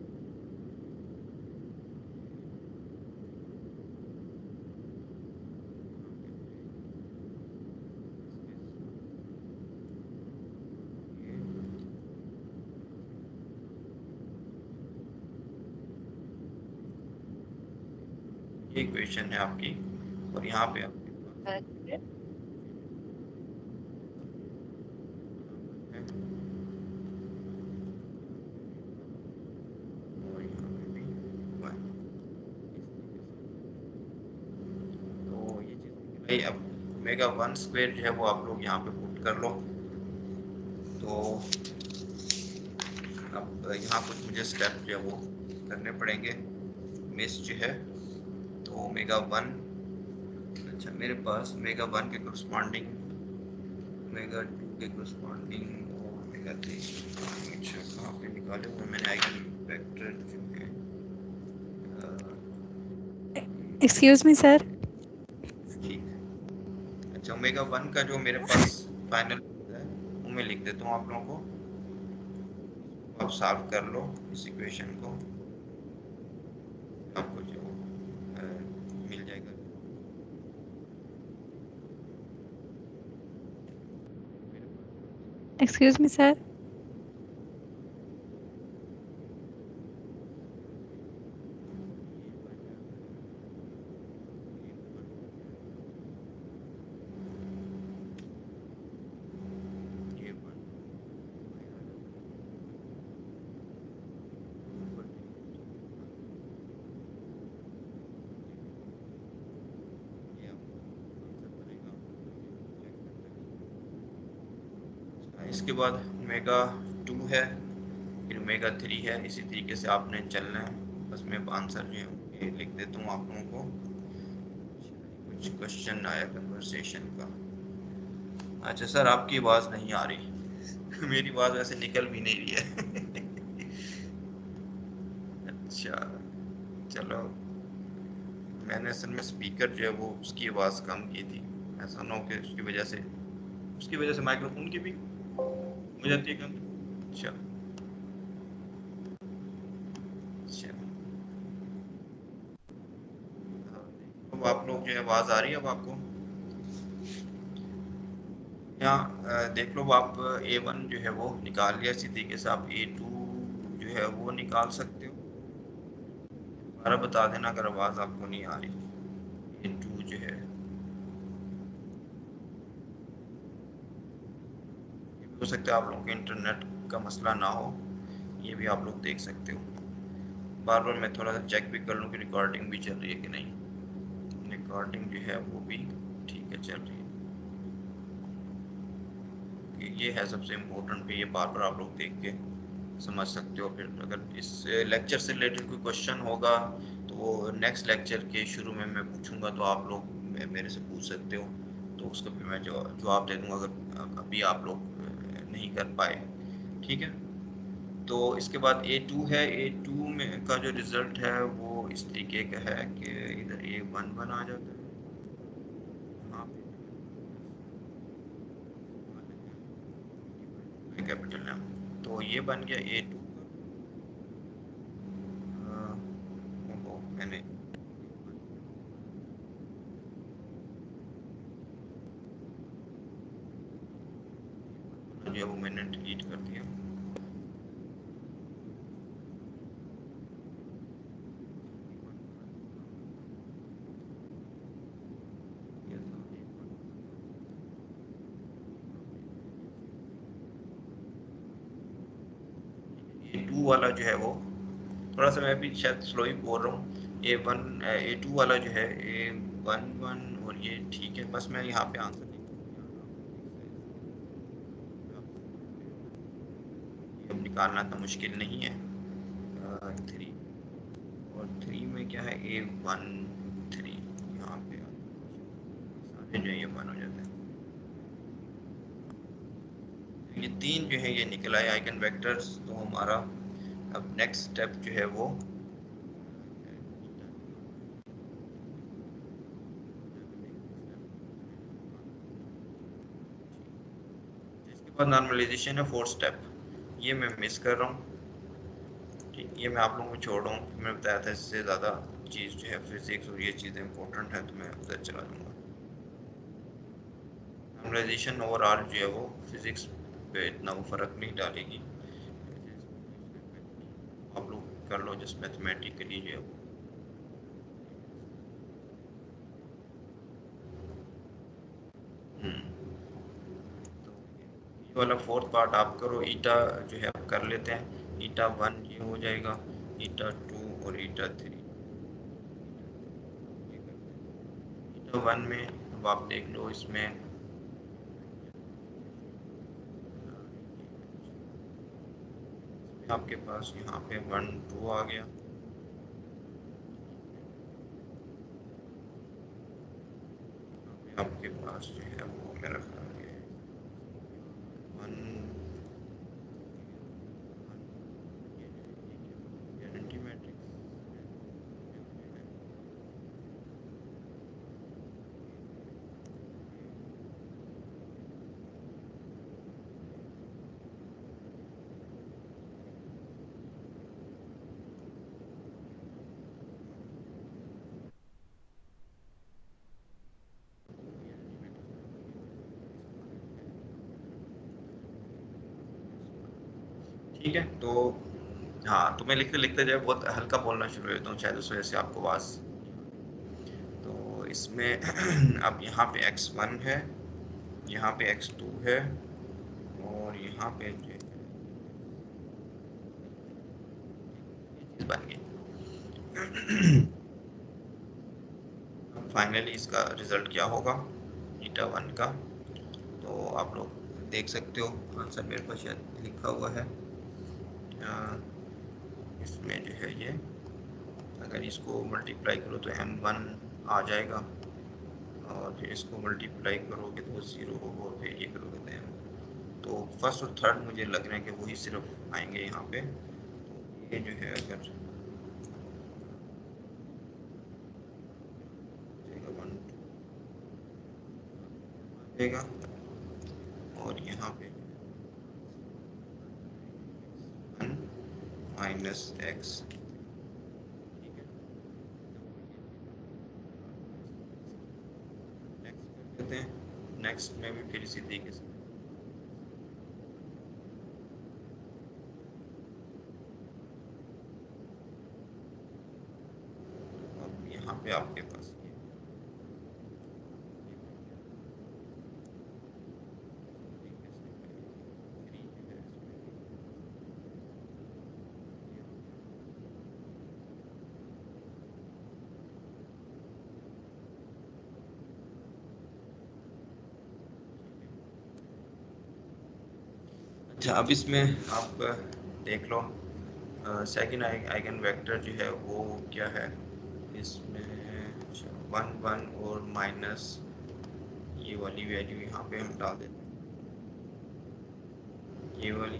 ये इक्वेशन है आपकी, और यहाँ पे आपके पास है, और यहाँ पे भी 1। तो ये चीज़ भाई, अब ओमेगा 1 स्क्वायर जो है वो आप लोग यहाँ पे पुट कर लो। तो अब यहाँ कुछ मुझे स्टेप जो है वो करने पड़ेंगे, मिस जो है। तो ओमेगा 1, अच्छा मेरे पास ओमेगा 1 के करस्पॉन्डिंग, ओमेगा 2 के करस्पॉन्डिंग और ओमेगा 3, अच्छा कहाँ पे निकाले हुए मैंने आइगन वेक्टर जो है। Excuse me sir. ठीक, अच्छा ओमेगा 1 का जो मेरे पास फाइनल है वो मैं लिख देता हूँ आप लोगों को, आप सॉल्व कर लो इस इक्वेशन को, आपको जो मिल जाएगा। Excuse me sir. ये 1 ये आंसर बनेगा। इसके बाद ओमेगा 2 है, फिर ओमेगा 3 है, इसी तरीके से आपने चलना है। बस मैं आंसर जो है ये लिख देता हूँ आप लोगों को। कुछ क्वेश्चन आया कन्वर्सेशन का। अच्छा सर आपकी आवाज़ नहीं आ रही मेरी आवाज़ वैसे निकल भी नहीं रही है अच्छा चलो, मैंने असल में स्पीकर जो है वो उसकी आवाज़ कम की थी, ऐसा ना हो कि उसकी वजह से माइक्रोफोन की भी हो जाती है कम। अच्छा अच्छा, हाँ, अब आप लोग जो है आवाज़ आ रही है अब आपको? यहाँ देख लो आप A1 जो है वो निकाल लिया, इसी तरीके से आप A2 जो है वो निकाल सकते हो। दोबारा बता देना अगर आवाज़ आपको नहीं आ रही। ये 2 जो है, ये भी हो सकता है आप लोगों के इंटरनेट का मसला ना हो, ये भी आप लोग देख सकते हो। बार बार मैं थोड़ा सा चेक भी कर लूँ कि रिकॉर्डिंग भी चल रही है कि नहीं। रिकॉर्डिंग जो है वो भी ठीक है, चल रही है। ये है सबसे इम्पोर्टेंट भी, ये बार बार आप लोग देख के समझ सकते हो। फिर अगर इस लेक्चर से रिलेटेड कोई क्वेश्चन होगा तो वो नेक्स्ट लेक्चर के शुरू में मैं पूछूंगा, तो आप लोग मेरे से पूछ सकते हो, तो उसका भी मैं जवाब दे दूंगा अगर अभी आप लोग नहीं कर पाए। ठीक है, तो इसके बाद A2 है। A2 में का जो रिज़ल्ट है वो इस तरीके का है कि इधर A11 आ जाता है, यहाँ पे कैपिटल एम, तो ये बन गया A2 का। मैंने जो है वो मैंने डिलीट कर दिया। A2 वाला जो है वो थोड़ा सा, मैं भी शायद स्लो ही बोल रहा हूँ। A2 वाला जो है A11, और ये ठीक है, बस मैं यहाँ पे आंसर अब निकालना तो मुश्किल नहीं है। 3 और 3 में क्या है, A13 यहाँ पे सारे जो ये 1 हो जाते हैं। ये 3 जो है ये निकल आए आइगन वेक्टर्स। तो हमारा अब नेक्स्ट स्टेप जो है वो इसके बाद नॉर्मलाइजेशन है, 4th स्टेप। ये मैं मिस कर रहा हूँ, ठीक, ये मैं आप लोगों को छोड़ रहा हूँ। मैं बताया था इससे ज़्यादा चीज़ जो है फिजिक्स और ये चीज़ें इंपॉर्टेंट है, तो मैं उधर चला जाऊँगा। नॉर्मलाइजेशन ओवरऑल जो है वो फिजिक्स पे इतना वो फ़र्क नहीं डालेगी, आप लोग कर लो जस्ट मैथमेटिकली जो है वो। तो ये वाला 4th पार्ट आप करो। ईटा जो है आप कर लेते हैं, ईटा 1 ये हो जाएगा, ईटा 2 और ईटा 3 ईटा 1 में अब आप देख लो, इसमें आपके पास यहाँ पे 1 2 आ गया, आपके पास जो है वो मेरा ख्याल है 1 गारंटी मैट्रिक्स। ठीक है, तो हाँ, तो मैं लिखते लिखते जो है बहुत हल्का बोलना शुरू कर देता हूँ, शायद उस वजह से आपको आवाज़। तो इसमें अब यहाँ पे x1 है, यहाँ पे x2 है, और यहाँ पे जो है चीज़ बन गई। फाइनली इसका रिजल्ट क्या होगा ईटा 1 का, तो आप लोग देख सकते हो। आंसर मेरे पास शायद लिखा हुआ है। इसमें जो है ये, अगर इसको मल्टीप्लाई करो तो m1 आ जाएगा, और फिर इसको मल्टीप्लाई करोगे तो 0 होगा, और फिर ये करोगे तो m, तो फर्स्ट और थर्ड मुझे लग रहा है कि वही सिर्फ आएंगे यहाँ पे। तो ये जो है अगर देगा, और यहाँ पे -x, ठीक है, नेक्स्ट कर देते हैं। नेक्स्ट में भी फिर इसी तरीके से पे आपके पास अच्छा, अब इसमें आप देख लो सेकंड आइगन वेक्टर जो है वो क्या है इसमें। वन वन और माइनस ये वाली वैल्यू यहाँ पे हम डाल देते हैं, ये वाली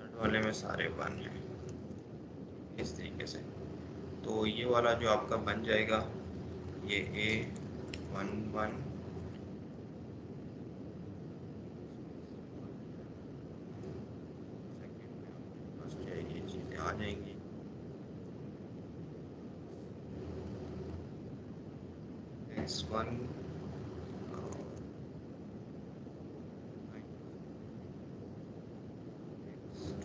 थर्ड वाले में सारे वन हैं इस तरीके से। तो ये वाला जो आपका बन जाएगा ये ए वन वन ये चीज़ें आ जाएंगी। x1 x2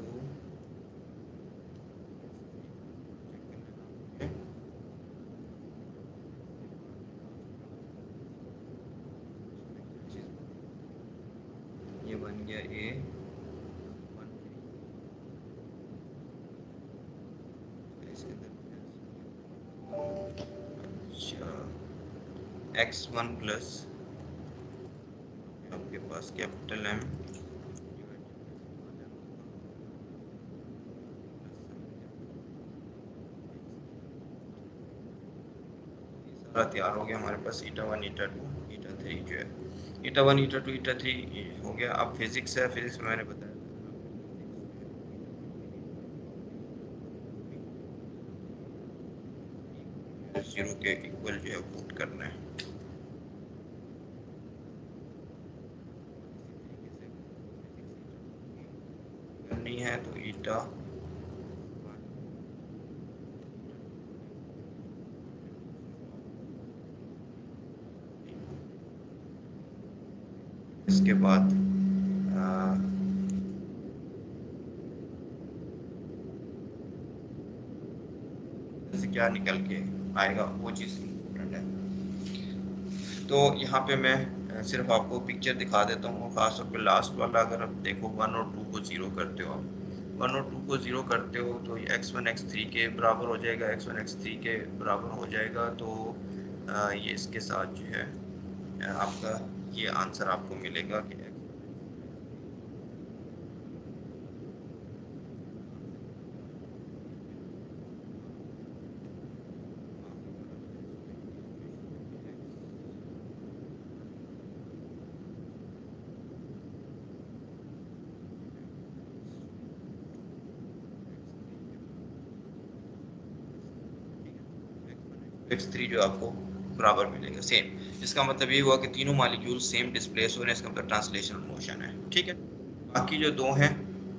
ये बन गया ए इसके अंदर x1 प्लस आपके पास कैपिटल M सारा तैयार हो गया हमारे पास eta one eta two eta three जो है eta one eta two eta three हो गया। अब फिजिक्स है, फिजिक्स में मैंने बताया जीरो के इक्वल जो है पुट करना है। करनी है तो ईटा इसके बाद जैसे क्या निकल के आएगा वो चीज़ इम्पोर्टेंट है। तो यहाँ पे मैं सिर्फ आपको पिक्चर दिखा देता हूँ, खासतौर पे लास्ट वाला अगर आप देखो वन और टू को ज़ीरो करते हो, वन और टू को ज़ीरो करते हो तो ये x1 x3 के बराबर हो जाएगा, x1 x3 के बराबर हो जाएगा। तो ये इसके साथ जो है आपका ये आंसर आपको मिलेगा कि x3 जो आपको बराबर मिलेगा सेम। इसका मतलब ये हुआ कि तीनों मॉलिक्यूल सेम डिस्प्लेस हो रहे हैं, इसका मतलब ट्रांसलेशनल मोशन है। ठीक है, बाकी जो दो हैं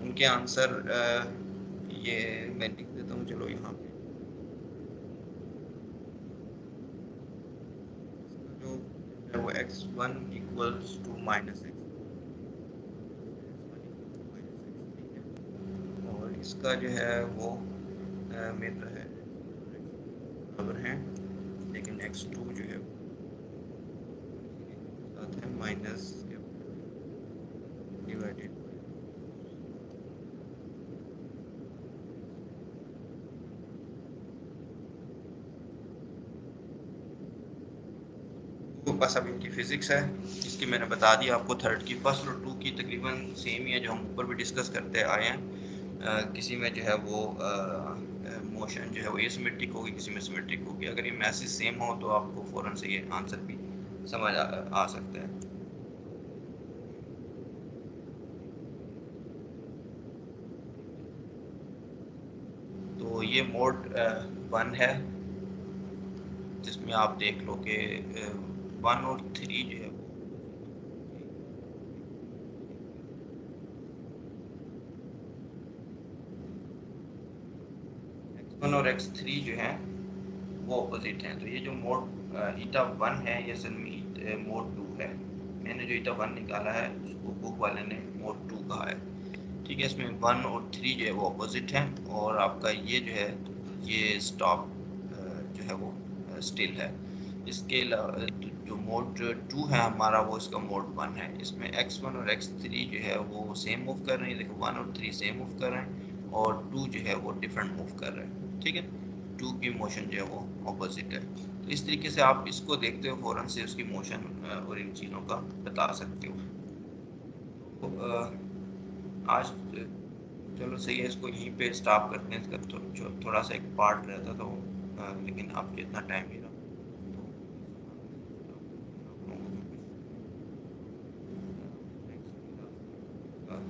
उनके आंसर ये मैं लिख देता हूँ, चलो यहाँ पे जो है वो x1 equals to minus x और इसका जो है वो मिल रहा है बराबर है, लेकिन x2 जो है साथ है माइनस डिवाइडेड तो बस अब इनकी फिजिक्स है, इसकी मैंने बता दिया आपको। थर्ड की फर्स्ट और टू की तकरीबन सेम ही है जो हम ऊपर भी डिस्कस करते आए हैं। किसी में जो है वो मोशन जो है वो एसिमेट्रिक होगी, किसी में सिमेट्रिक होगी। अगर ये मैसेज सेम हो तो आपको फ़ौरन से ये आंसर भी समझ आ सकता है। तो ये मोड वन है जिसमें आप देख लो कि वन और थ्री जो है x1 और x3 जो है वो अपोजिट हैं। तो ये जो मोड ईटा वन है ये असल में मोड टू है। मैंने जो ईटा वन निकाला है उसको बुक वाले ने मोड टू कहा है। ठीक है, इसमें वन और थ्री जो है वो अपोजिट हैं और आपका ये जो है ये स्टॉप जो है वो स्टिल है। इसके जो मोड 2 है हमारा, वो इसका मोड 1 है। इसमें x1 और x3 जो है वो सेम मूव कर रहे हैं। देखो 1 और 3 सेम मूव कर रहे हैं और 2 जो है वो डिफरेंट मूव कर रहे हैं। ठीक है, 2 की मोशन जो है वो ऑपोजिट है। तो इस तरीके से आप इसको देखते हो, फ़ौरन से उसकी मोशन और इन चीज़ों का बता सकते हो। तो आज चलो सही है, इसको यहीं पे स्टॉप करते हैं। इसका थोड़ा सा एक पार्ट रहता था वो, लेकिन अब जितना टाइम मिला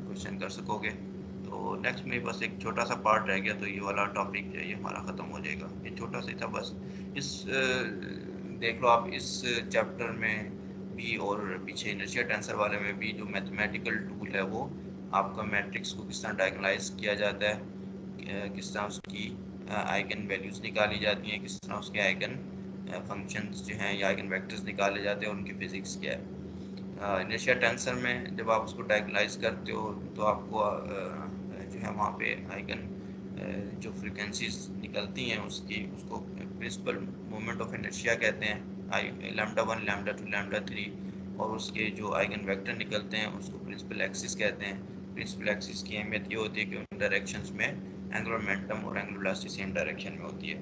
क्वेश्चन कर सकोगे। तो नेक्स्ट में बस एक छोटा सा पार्ट रह गया, तो ये वाला टॉपिक जो है ये हमारा ख़त्म हो जाएगा। ये छोटा सा था बस। इस देख लो आप, इस चैप्टर में भी और पीछे इनर्शिया टेंसर वाले में भी जो मैथमेटिकल टूल है वो आपका मैट्रिक्स को किस तरह डायगोनलाइज किया जाता है, किस तरह उसकी आइगन वैल्यूज़ निकाली जाती हैं, किस तरह उसके आइगन फंक्शंस जो हैं या आइगन वेक्टर्स निकाले जाते हैं और उनकी फिज़िक्स क्या है। इनर्शिया टेंसर में जब आप उसको डायगोनलाइज करते हो तो आपको जो है वहाँ पे आइगन जो फ्रीक्वेंसीज निकलती हैं उसको प्रिंसिपल मोमेंट ऑफ इनर्शिया कहते हैं, लैम्डा 1 लैम्डा 2 लैम्डा 3। और उसके जो आइगन वेक्टर निकलते हैं उसको प्रिंसिपल एक्सिस कहते हैं। प्रिंसिपल एक्सिस की अहमियत ये होती है कि उन डायरेक्शंस में एंगुलर मोमेंटम और एंगुलर वेलोसिटी सेम डायरेक्शन में होती है।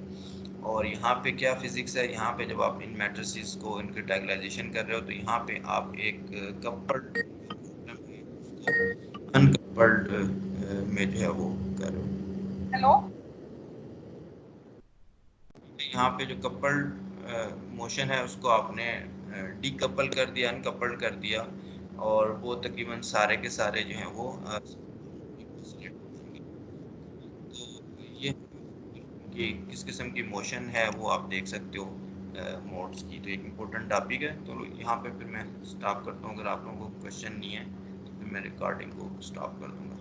और यहाँ पे क्या फिजिक्स है, यहाँ पे जब आप इन मैट्रिसेस को इनके डायगोनलाइजेशन कर रहे हो तो यहाँ पे आप एक कपल्ड अनकपल्ड में जो है वो कर रहे हो। हेलो, यहाँ पे जो कपल्ड मोशन है उसको आपने डीकपल कर दिया, अनकपल्ड कर दिया, और वो तकरीबन सारे के सारे जो हैं वो तो ये कि किस किस्म की मोशन है वो आप देख सकते हो मोड्स की। तो एक इम्पोर्टेंट टॉपिक है। तो यहाँ पे फिर मैं स्टॉप करता हूँ। अगर आप लोगों को क्वेश्चन नहीं है तो फिर मैं रिकॉर्डिंग को स्टॉप कर दूँगा।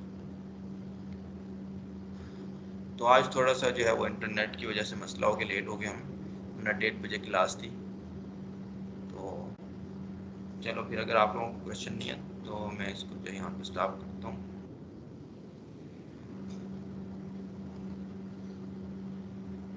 तो आज थोड़ा सा जो है वो इंटरनेट की वजह से मसला हो गया, लेट हो गया हम, वरना 1:30 बजे क्लास थी। तो चलो फिर, अगर आप लोगों को क्वेश्चन नहीं है तो मैं इसको जो यहाँ पे स्टॉप करता हूँ।